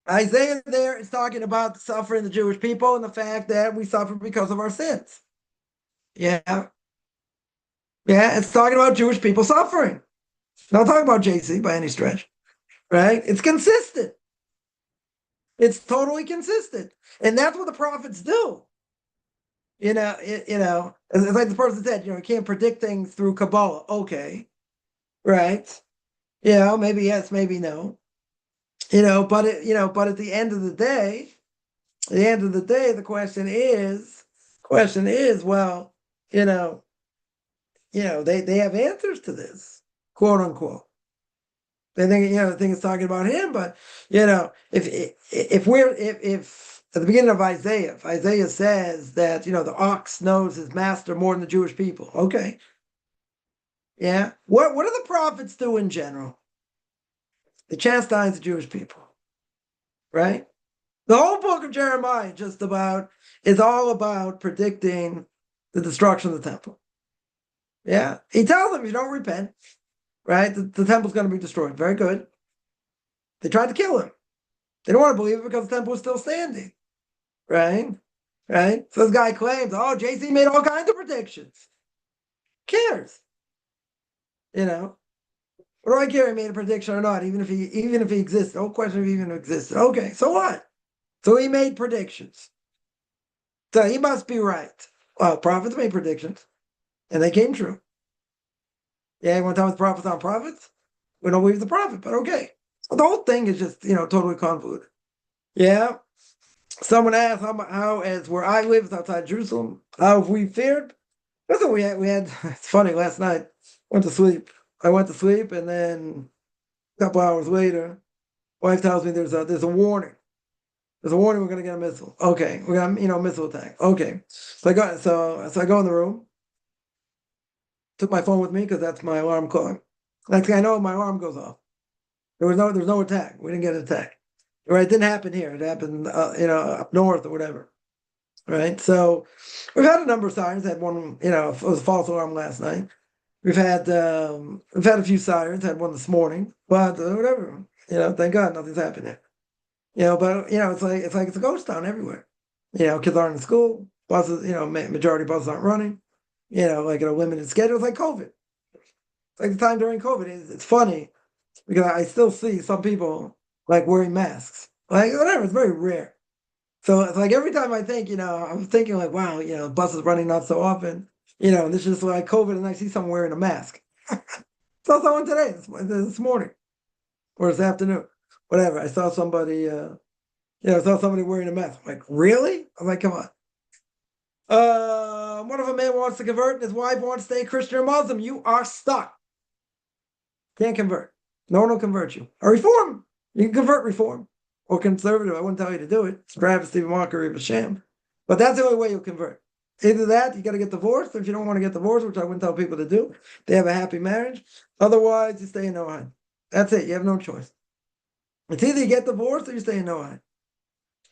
Isaiah there is talking about the suffering of the Jewish people and the fact that we suffer because of our sins. Yeah, it's talking about Jewish people suffering. Not talking about JC by any stretch, right? It's consistent. It's totally consistent. And that's what the prophets do. It's like the person said, you can't predict things through kabbalah. Okay, right? Maybe yes, maybe no. But at the end of the day, the question is, well, they have answers to this, quote unquote. They think, it's talking about him, but if at the beginning of Isaiah, if Isaiah says that, the ox knows his master more than the Jewish people. Okay. Yeah. What do the prophets do in general? They chastise the Jewish people. Right? The whole book of Jeremiah is all about predicting the destruction of the temple. Yeah. He tells them, you don't repent, right? The temple's going to be destroyed. Very good. They tried to kill him. They don't want to believe it because the temple was still standing. Right? right? So this guy claims, oh, JC made all kinds of predictions. Cares, you know? What do I care? He made a prediction or not? Even if he exists, no question if he even existed. Okay, so what? So he made predictions. So he must be right. Well, prophets made predictions, and they came true. Yeah, you want to tell me the prophets on prophets? We don't believe the prophet, but okay. So the whole thing is just totally convoluted. Yeah. Someone asked how as where I live outside Jerusalem, how have we fared? Listen, we had it's funny, last night, went to sleep. I went to sleep and then a couple hours later, wife tells me there's a warning. There's a warning we're gonna get a missile. Okay, we're gonna missile attack. Okay. So I go in the room, took my phone with me because that's my alarm clock. Next thing I know, my alarm goes off. There was no attack. We didn't get an attack. Right? It didn't happen here. It happened up north or whatever. Right? So we've had a number of sirens. Had one, it was a false alarm last night. We've had a few sirens. Had one this morning, but whatever. Thank God nothing's happened here. But it's a ghost town everywhere. Kids aren't in school. Buses, majority of buses aren't running. Like a limited schedule. It's like COVID. It's like the time during COVID. It's funny because I still see some people like wearing masks. Like whatever. It's very rare. So it's like every time I think, I'm thinking like, wow, buses running not so often. This is like COVID, and I see someone wearing a mask. Saw someone today, this morning, or this afternoon, whatever. I saw somebody, wearing a mask. I'm like, really? I'm like, come on. What if a man wants to convert and his wife wants to stay Christian or Muslim? You are stuck. Can't convert. No one will convert you. Or reform. You can convert reform. Or conservative. I wouldn't tell you to do it. It's travesty, mockery of a sham. But that's the only way you'll convert. Either that, you got to get divorced. If you don't want to get divorced, which I wouldn't tell people to do, they have a happy marriage. Otherwise, you stay in Noahide. That's it. You have no choice. It's either you get divorced or you stay in Noahide.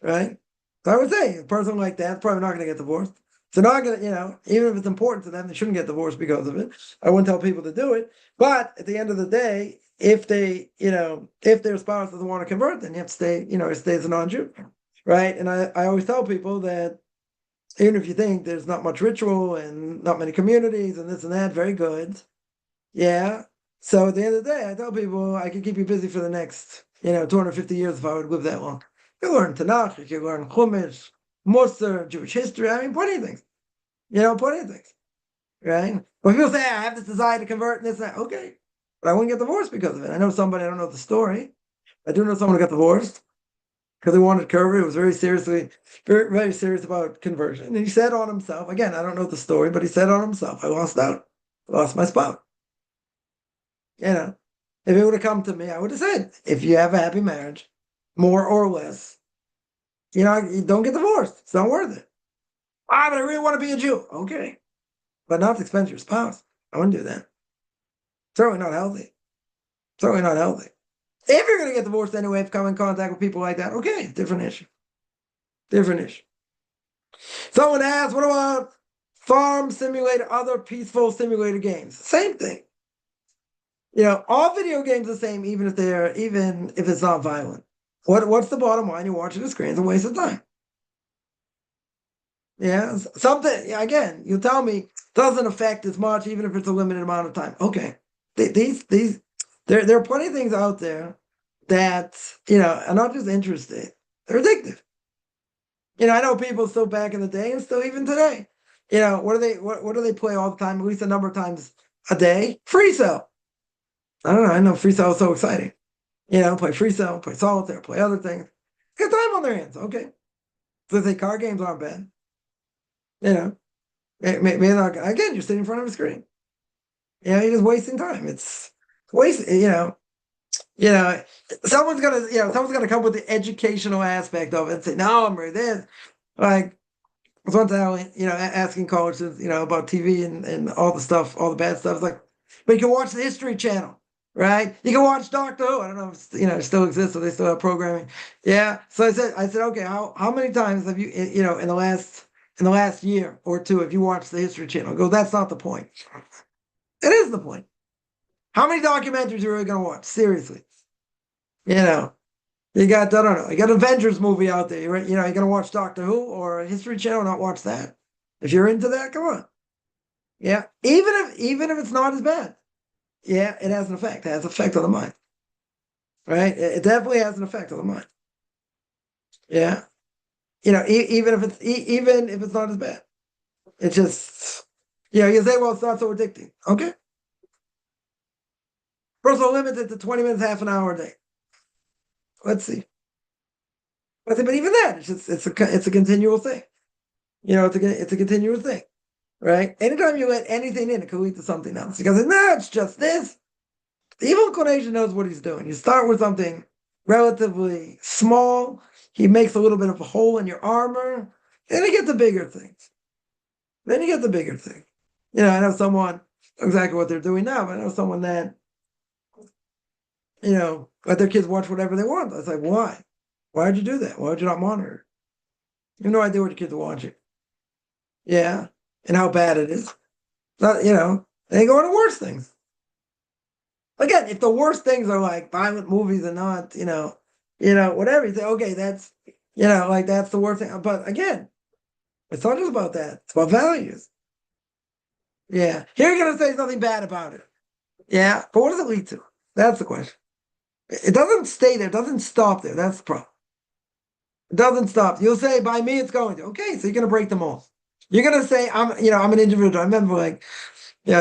Right? So I would say a person like that's probably not going to get divorced. So not going to, even if it's important to them, they shouldn't get divorced because of it. I wouldn't tell people to do it. But at the end of the day, if their spouse doesn't want to convert, then you have to stay, it stays a non-Jew. Right? And I always tell people that even if you think there's not much ritual and not many communities and this and that, very good. Yeah. So at the end of the day, I tell people I could keep you busy for the next, 250 years if I would live that long. You learn Tanakh, you can learn Chumash, Musar, Jewish history. I mean, plenty of things. Plenty of things. Right? But people say, I have this desire to convert and this and that. Okay. But I wouldn't get divorced because of it. I know somebody, I don't know the story. I do know someone who got divorced because he wanted to convert. It was very very serious about conversion. And he said on himself, again, I don't know the story, but he said on himself, I lost out. I lost my spouse. If it would have come to me, I would have said, if you have a happy marriage, more or less, you don't get divorced. It's not worth it. But I really want to be a Jew. Okay. But not to expense of your spouse. I wouldn't do that. Certainly not healthy. Certainly not healthy. If you're going to get divorced anyway, if you come in contact with people like that, okay, different issue. Different issue. Someone asked, what about farm simulator, other peaceful simulator games? Same thing. All video games are the same, even if it's not violent. What's the bottom line? You're watching the screen, it's a waste of time. Yeah, something again. You tell me doesn't affect as much, even if it's a limited amount of time. Okay, there are plenty of things out there that are not just interesting; they're addictive. I know people still back in the day, and still even today. What do they play all the time? At least a number of times a day. Free cell. I don't know. I know free cell is so exciting. Play free cell, play solitaire, play other things. Get time on their hands. Okay, so they say card games aren't bad. Maybe not, again, you're sitting in front of a screen. You're just wasting time. It's wasting, someone's gonna come with the educational aspect of it and say, no, I'm ready this. Like, I was one time, asking college, about TV and all the stuff, all the bad stuff. It's like, but you can watch the History Channel, right? You can watch Doctor Who. I don't know if it still exists, so they still have programming. Yeah. So I said, okay, how many times have you, in the last year or two, if you watch the History Channel, go, that's not the point. It is the point. How many documentaries are you really going to watch? Seriously. You You got, I don't know, you got an Avengers movie out there. You're gonna watch Doctor Who or a History Channel, not watch that. If you're into that, come on. Yeah. Even if it's not as bad. Yeah, it has an effect. It has an effect on the mind. Right? It definitely has an effect on the mind. Yeah. Even if it's not as bad. It's just you say, well, it's not so addicting. Okay. First of all, limit it to 20 minutes, half an hour a day. Let's see. But even then, it's a continual thing. It's a continual thing, right? Anytime you let anything in, it can lead to something else. Because no, it's just this. The evil inclination knows what he's doing. You start with something relatively small. He makes a little bit of a hole in your armor. Then you get the bigger things. Then you get the bigger thing. I know someone, exactly what they're doing now, but I know someone that, let their kids watch whatever they want. I was like, why? Why did you do that? Why would you not monitor? You have no idea what your kids are watching. Yeah. And how bad it is. Not, they go on to worse things. Again, if the worst things are like violent movies and not, whatever, you say, okay, that's, like that's the worst thing. But again, it's not just about that. It's about values. Yeah. Here you're going to say something bad about it. Yeah. But what does it lead to? That's the question. It doesn't stay there. It doesn't stop there. That's the problem. It doesn't stop. You'll say, by me, it's going to. Okay, so you're going to break them all. You're going to say, I'm an individual. I remember I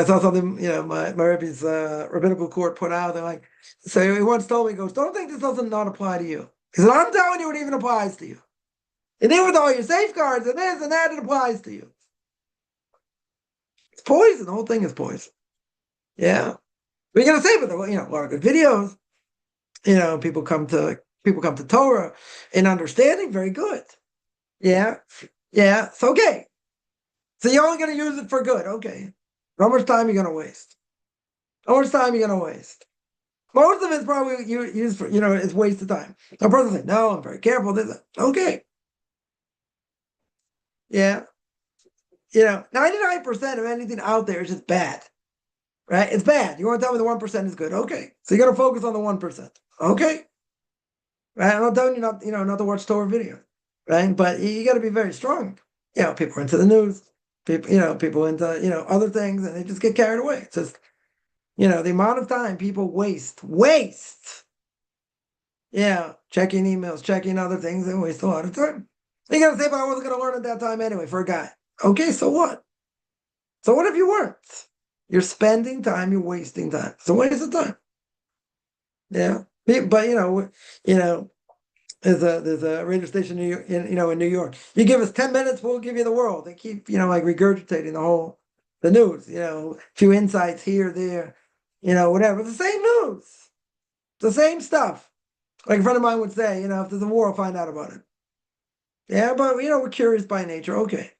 saw something, my Rabbi's rabbinical court put out. They're like, so he once told me, he goes, don't think this doesn't not apply to you. He said, I'm telling you, it even applies to you. And then with all your safeguards and this and that, it applies to you. It's poison. The whole thing is poison. Yeah. But you're going to say, but a lot of good videos. People come to Torah and understanding. Very good. Yeah. Yeah. It's okay. So you're only going to use it for good. Okay. How much time are you going to waste? How much time are you going to waste? Most of it's probably used for, it's waste of time. A person says, no, I'm very careful. Okay. Yeah. 99% of anything out there is just bad. Right? It's bad. You want to tell me the 1% is good? Okay. So you got to focus on the 1%. Okay. Right? I'm not telling you not to watch Torah video. Right? But you got to be very strong. People are into the news. People into, other things, and they just get carried away. It's just, the amount of time people waste. Yeah, checking emails, checking other things, they waste a lot of time. You gotta say, but I wasn't gonna learn at that time anyway for a guy. Okay, so what? So what if you weren't? You're spending time, you're wasting time. It's a waste of time. Yeah. But there's a radio station in New York. You give us 10 minutes, we'll give you the world. They keep, like regurgitating the news, a few insights here, there, whatever. It's the same news. It's the same stuff. Like a friend of mine would say, if there's a war, I'll find out about it. Yeah, but we're curious by nature. Okay.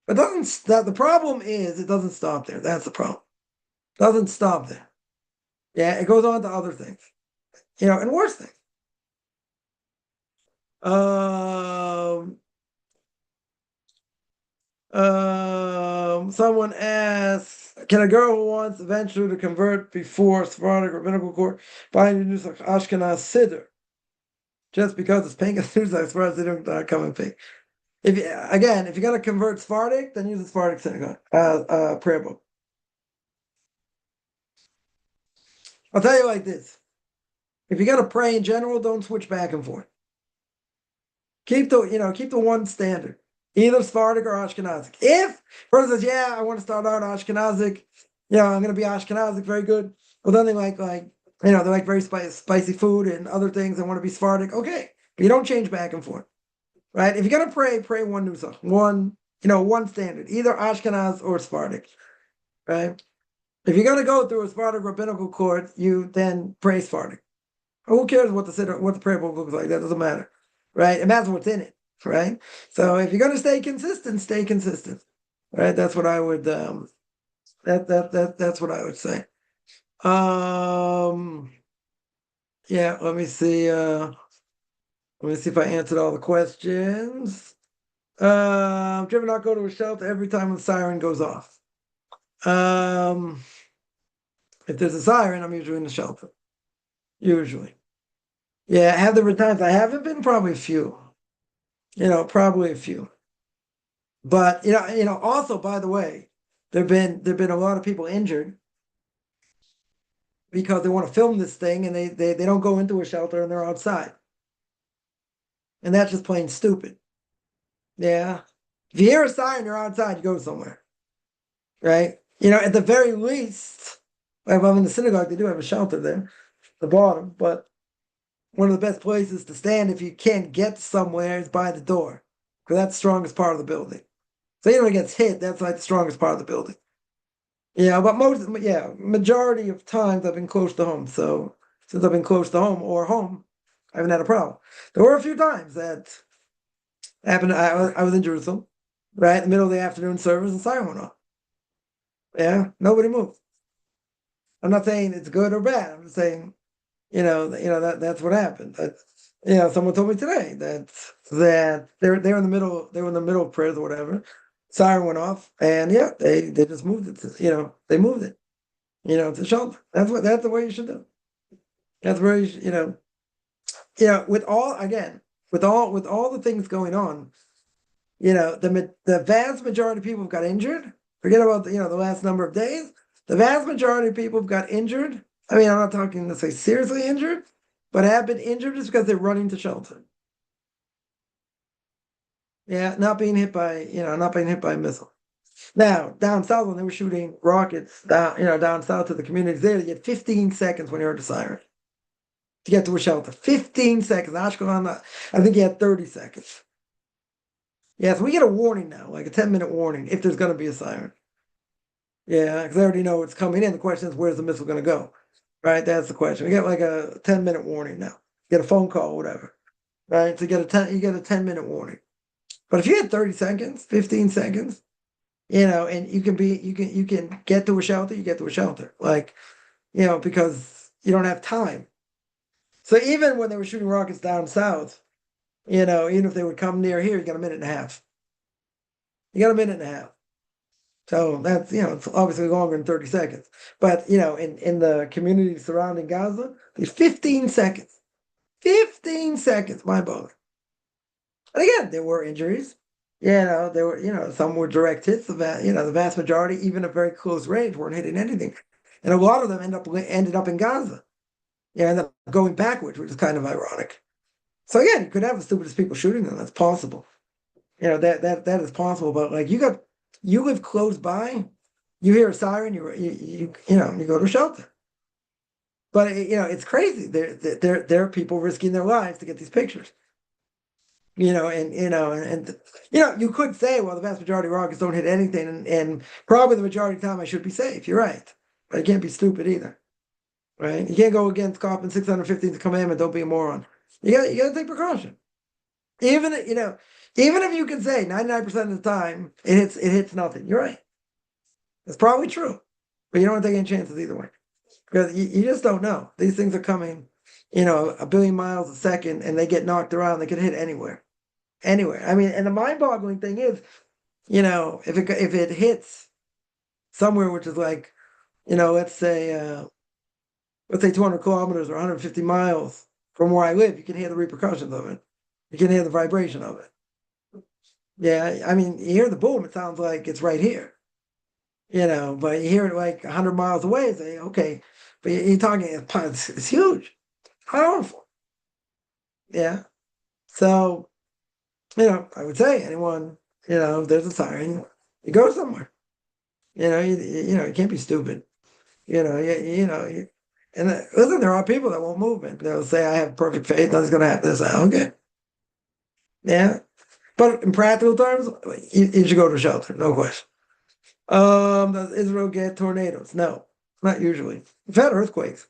But the problem is it doesn't stop there. That's the problem. It doesn't stop there. Yeah, it goes on to other things. And worse things. Someone asks, can a girl who wants eventually to convert before Sephardic rabbinical court buy a new Ashkenaz siddur? Just because it's paying a Nusach Sephardic siddur not come and pay. If you're gonna convert Sephardic, then use the Sephardic synagogue prayer book. I'll tell you like this: if you're gonna pray in general, don't switch back and forth. Keep the one standard, either Sephardic or Ashkenazic. If person says, "Yeah, I want to start out Ashkenazic," I'm gonna be Ashkenazic, very good. Well, then they like they like very spicy food and other things. They want to be Sephardic. Okay, but you don't change back and forth. Right? If you're gonna pray one nusach, one standard, either Ashkenaz or Sephardic. Right? If you're gonna go through a Sephardic rabbinical court, you then pray Sephardic. Who cares what the prayer book looks like? That doesn't matter. Right? It matters what's in it. Right? So if you're gonna stay consistent, stay consistent. Right? That's what I would that's what I would say. Yeah, let me see. Let me see if I answered all the questions. Do you ever not go to a shelter every time the siren goes off? If there's a siren, I'm usually in the shelter. Usually. Yeah, have there been times I haven't been? Probably a few. Probably a few. But also by the way, there've been a lot of people injured because they want to film this thing and they don't go into a shelter and they're outside. And that's just plain stupid. Yeah. If you hear a siren, you're outside, you go somewhere. Right? At the very least, if I'm in the synagogue, they do have a shelter there, at the bottom, but one of the best places to stand if you can't get somewhere is by the door. Because that's the strongest part of the building. So even when it gets hit, that's like the strongest part of the building. Yeah, but majority of times I've been close to home. So since I've been close to home or home, I haven't had a problem. There were a few times that happened. I was in Jerusalem, right in the middle of the afternoon service, and siren went off. Yeah, nobody moved. I'm not saying it's good or bad. I'm just saying, that's what happened. Someone told me today that they're in the middle, they were in the middle of prayers or whatever. Siren went off, and yeah, they just moved it. They moved it. To shelter. That's the way you should do. That's where with all again, with all the things going on, the vast majority of people have got injured. Forget about the last number of days. The vast majority of people have got injured. I mean, I'm not talking to say seriously injured, but have been injured just because they're running to shelter. Yeah, not being hit by a missile. Now, down south when they were shooting rockets down south to the communities there, you had 15 seconds when you heard the siren to get to a shelter. 15 seconds. Ashkelon, I think you had 30 seconds. Yeah, so we get a warning now, like a 10-minute warning if there's going to be a siren. Yeah, because I already know it's coming in. The question is, where's the missile going to go? Right? That's the question. We get like a 10-minute warning now. Get a phone call, whatever. Right? So you get a 10-minute warning. But if you had 30 seconds, 15 seconds, and you can get to a shelter, you get to a shelter. Like, because you don't have time. So even when they were shooting rockets down south, even if they would come near here, you got a minute and a half. You got a minute and a half. So that's, it's obviously longer than 30 seconds. But, in the community surrounding Gaza, there's 15 seconds. 15 seconds, mind blowing. And again, there were injuries. There were, some were direct hits. The vast majority, even at very close range, weren't hitting anything. And a lot of them ended up in Gaza. Ended up going backwards, which is kind of ironic. So again, you could have the stupidest people shooting them. That's possible. That is possible. But like you live close by, you hear a siren, you go to a shelter. But it's crazy. There are people risking their lives to get these pictures. You could say, well, the vast majority of rockets don't hit anything, and probably the majority of the time I should be safe. You're right, but you can't be stupid either, right? You can't go against Coppin 615th commandment. Don't be a moron. You got to take precaution. Even even if you can say 99% of the time it hits nothing. You're right. It's probably true, but you don't want to take any chances either way because you just don't know. These things are coming, a billion miles a second, and they get knocked around. They could hit anywhere, anywhere. I mean, and the mind-boggling thing is, if it hits somewhere which is like, let's say 200 kilometers or 150 miles from where I live, you can hear the repercussions of it. You can hear the vibration of it. Yeah, I mean, you hear the boom, it sounds like it's right here, but you hear it like 100 miles away, it's like, okay, but you're talking, it's huge, powerful. Yeah. So, I would say anyone, if there's a siren, you go somewhere. You can't be stupid. And listen, there are people that won't move it. They'll say, I have perfect faith, nothing's going to happen. They say, okay. Yeah. But in practical terms, you should go to a shelter, no question. Does Israel get tornadoes? No, not usually. We've had earthquakes,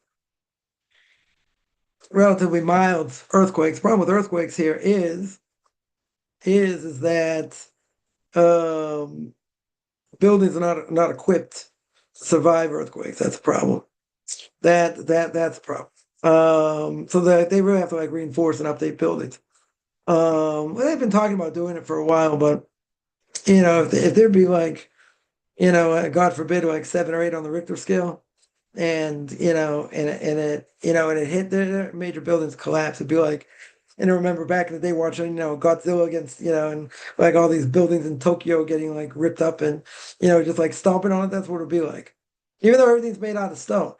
relatively mild earthquakes. The problem with earthquakes here is that um, buildings are not equipped to survive earthquakes. That's a problem. That's a problem. So that they really have to like reinforce and update buildings. They've been talking about doing it for a while, but if there'd be like, God forbid, like 7 or 8 on the Richter scale, and and it hit their major buildings collapse. It'd be like, and I remember back in the day watching, Godzilla against, and like all these buildings in Tokyo getting like ripped up and, just like stomping on it. That's what it'd be like. Even though everything's made out of stone.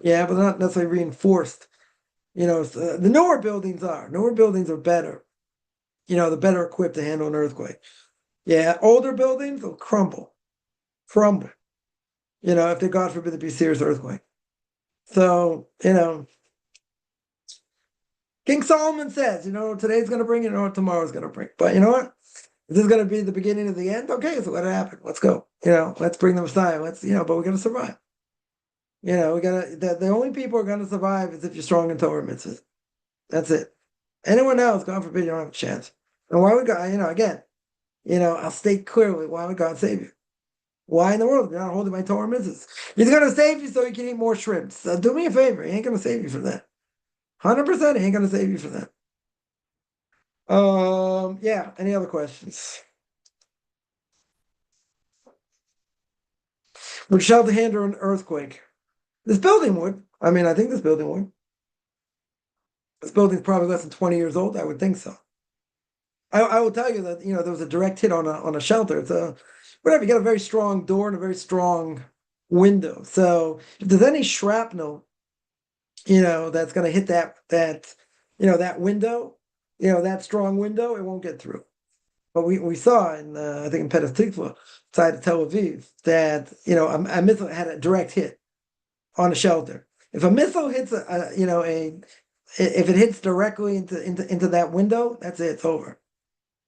Yeah, but not necessarily reinforced. The newer buildings are better. They're better equipped to handle an earthquake. Yeah, older buildings will crumble. If they, God forbid, there be a serious earthquake. So, King Solomon says, today's going to bring, tomorrow's going to bring. But you know what? Is this going to be the beginning of the end? Okay, so let it happen. Let's go. Let's bring the Messiah. But we're going to survive. We gotta. The only people who are going to survive is if you're strong in Torah mitzvahs. That's it. Anyone else, God forbid, you don't have a chance. And why would God? Again, I'll state clearly, why would God save you? Why in the world? You're not holding my Torah mitzvahs. He's going to save you so you can eat more shrimps. So do me a favor. He ain't going to save you for that. 100%, he ain't going to save you for that. Yeah. Any other questions? Would shelter handle an earthquake? This building would. I mean, I think this building would. This building's probably less than 20 years old. I would think so. I will tell you that, there was a direct hit on a shelter. It's whatever. You got a very strong door and a very strong window. So if there's any shrapnel, that's going to hit that window, that strong window, it won't get through. But we saw in I think in Petah Tikva, side of Tel Aviv, that a missile had a direct hit on a shelter. If a missile hits if it hits directly into that window, that's it. It's over.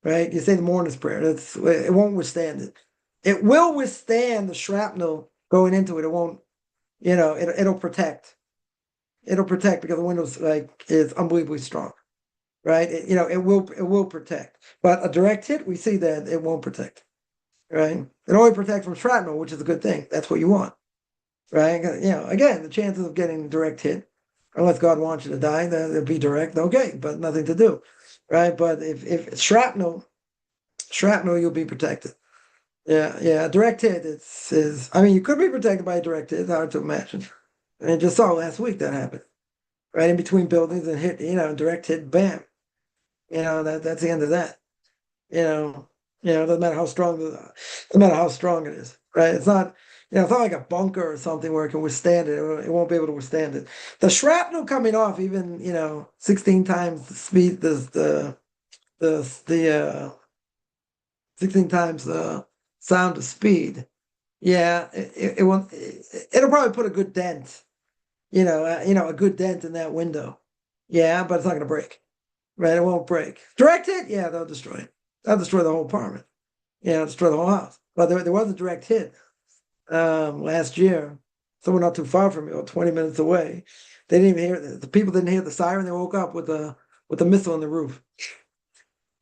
Right? You say the mourner's prayer. It won't withstand it. It will withstand the shrapnel going into it. It won't. It'll protect. It'll protect because the window's is unbelievably strong. Right? It will protect. But a direct hit, we see that it won't protect. Right? It only protects from shrapnel, which is a good thing. That's what you want. Right? Again, the chances of getting a direct hit, unless God wants you to die, then it'll be direct. Okay, but nothing to do. Right? But if shrapnel, you'll be protected. Yeah. Direct hit, I mean, you could be protected by a direct hit. It's hard to imagine. And just saw last week that happened. Right in between buildings and hit, direct hit, bam. That's the end of that. Doesn't matter how strong it is, right? It's not like a bunker or something where it can withstand it. It won't be able to withstand it. The shrapnel coming off, even 16 times the speed, the 16 times the sound of speed. Yeah, it won't. It'll probably put a good dent. A good dent in that window. Yeah, but it's not going to break. Right? It won't break. Direct hit, yeah, they'll destroy it. They'll destroy the whole apartment. Destroy the whole house. But there was a direct hit last year. Someone not too far from me, or 20 minutes away. They didn't even hear the people didn't hear the siren. They woke up with a missile on the roof.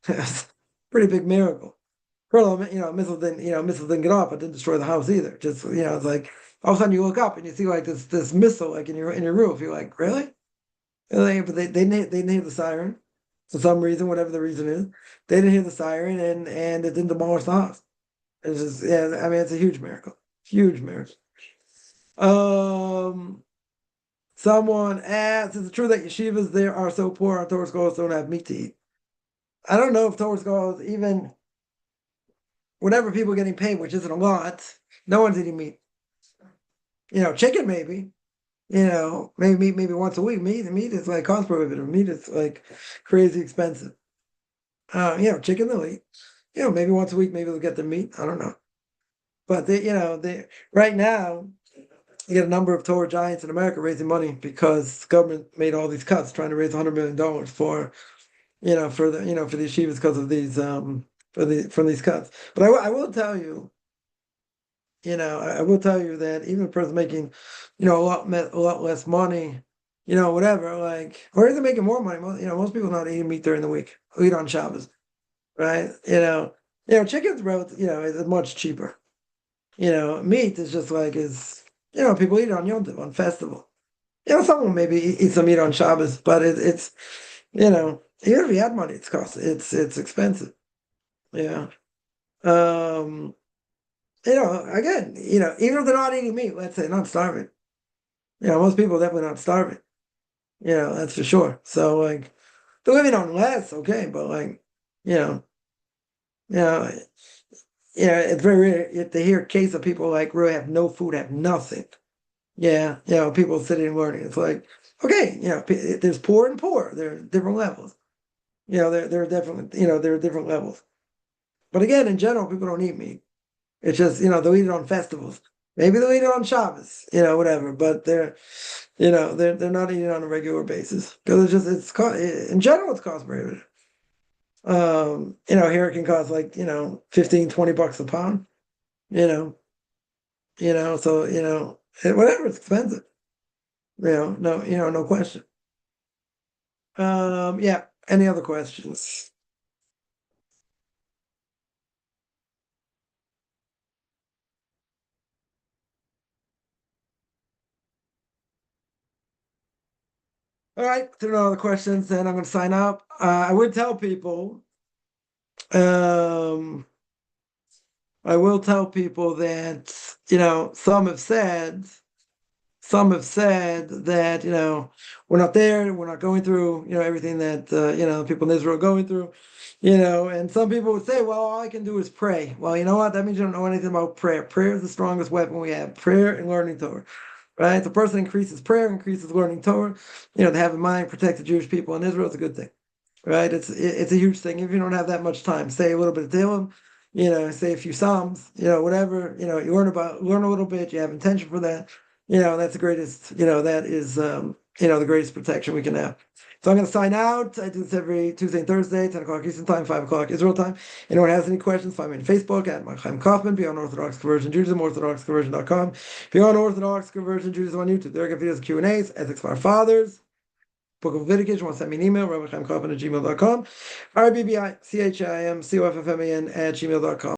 Pretty big miracle. Missile didn't get off, but didn't destroy the house either. Just it's like all of a sudden you look up and you see like this missile like in your roof. You're like, really? But they didn't hear the siren for some reason, whatever the reason is. They didn't hear the siren and it didn't demolish the house. It's just I mean it's a huge miracle. Huge miracle. Someone asked, is it true that yeshivas there are so poor our Torah scholars don't have meat to eat? I don't know if Torah scholars even whatever people are getting paid, which isn't a lot, no one's eating meat. Chicken maybe. Maybe once a week. Meat is like cost prohibitive. Meat is like crazy expensive. Chicken they'll eat. Maybe once a week, maybe they'll get their meat. I don't know. But they right now, you get a number of Torah giants in America raising money because the government made all these cuts, trying to raise $100 million for the yeshivas because of these from these cuts. But I will tell you, I will tell you that even a person making, a lot less money, whatever, like, or even making more money, most people not eating meat during the week, who eat on Shabbos, right? Chicken's is much cheaper. Meat is just like people eat it on Yom Tov, on festival. Someone maybe eat some meat on Shabbos, but it's even if you had money, it's expensive. Yeah. Again, even if they're not eating meat, let's say not starving, most people are definitely not starving. That's for sure. So like they're living on less, okay, but like, you know, you know, it's very rare to hear a case of people like really have no food, have nothing. Yeah, people sitting and learning. It's like, okay, there's poor and poor. There are different levels. There are definitely, there are different levels. But again, in general, people don't eat meat. It's just, they'll eat it on festivals. Maybe they'll eat it on Shabbos, whatever. But they're not eating it on a regular basis because in general, it's cost prohibitive. Here it can cost like, 15, $20 a pound, you know, so, whatever, it's expensive, no, no question. Yeah. Any other questions? All right. If there are no other questions, then I'm going to sign up. I would tell people, um, I will tell people that, some have said that, we're not there, we're not going through, everything that, people in Israel are going through, and some people would say, well, all I can do is pray. Well, you know what? That means you don't know anything about prayer. Prayer is the strongest weapon we have, prayer and learning Torah, right? The person increases prayer, increases learning Torah, to have in mind, protect the Jewish people in Israel is a good thing, right? It's a huge thing. If you don't have that much time, say a little bit of Tehillim, say a few Psalms, whatever, you learn a little bit, you have intention for that, that's the greatest, that is, the greatest protection we can have. So I'm going to sign out. I do this every Tuesday and Thursday, 10 o'clock Eastern Time, 5 o'clock Israel time. Anyone has any questions, find me on Facebook at Chaim Kaufman, Beyond Orthodox Conversion Judaism, orthodoxconversion.com. Beyond Orthodox Conversion Judaism on YouTube. There I get videos, Q&As, ethics of our fathers. Book of Leviticus, you want to send me an email, rabbichaimkaufman@gmail.com, RBBICHIMCOFFMAN@gmail.com.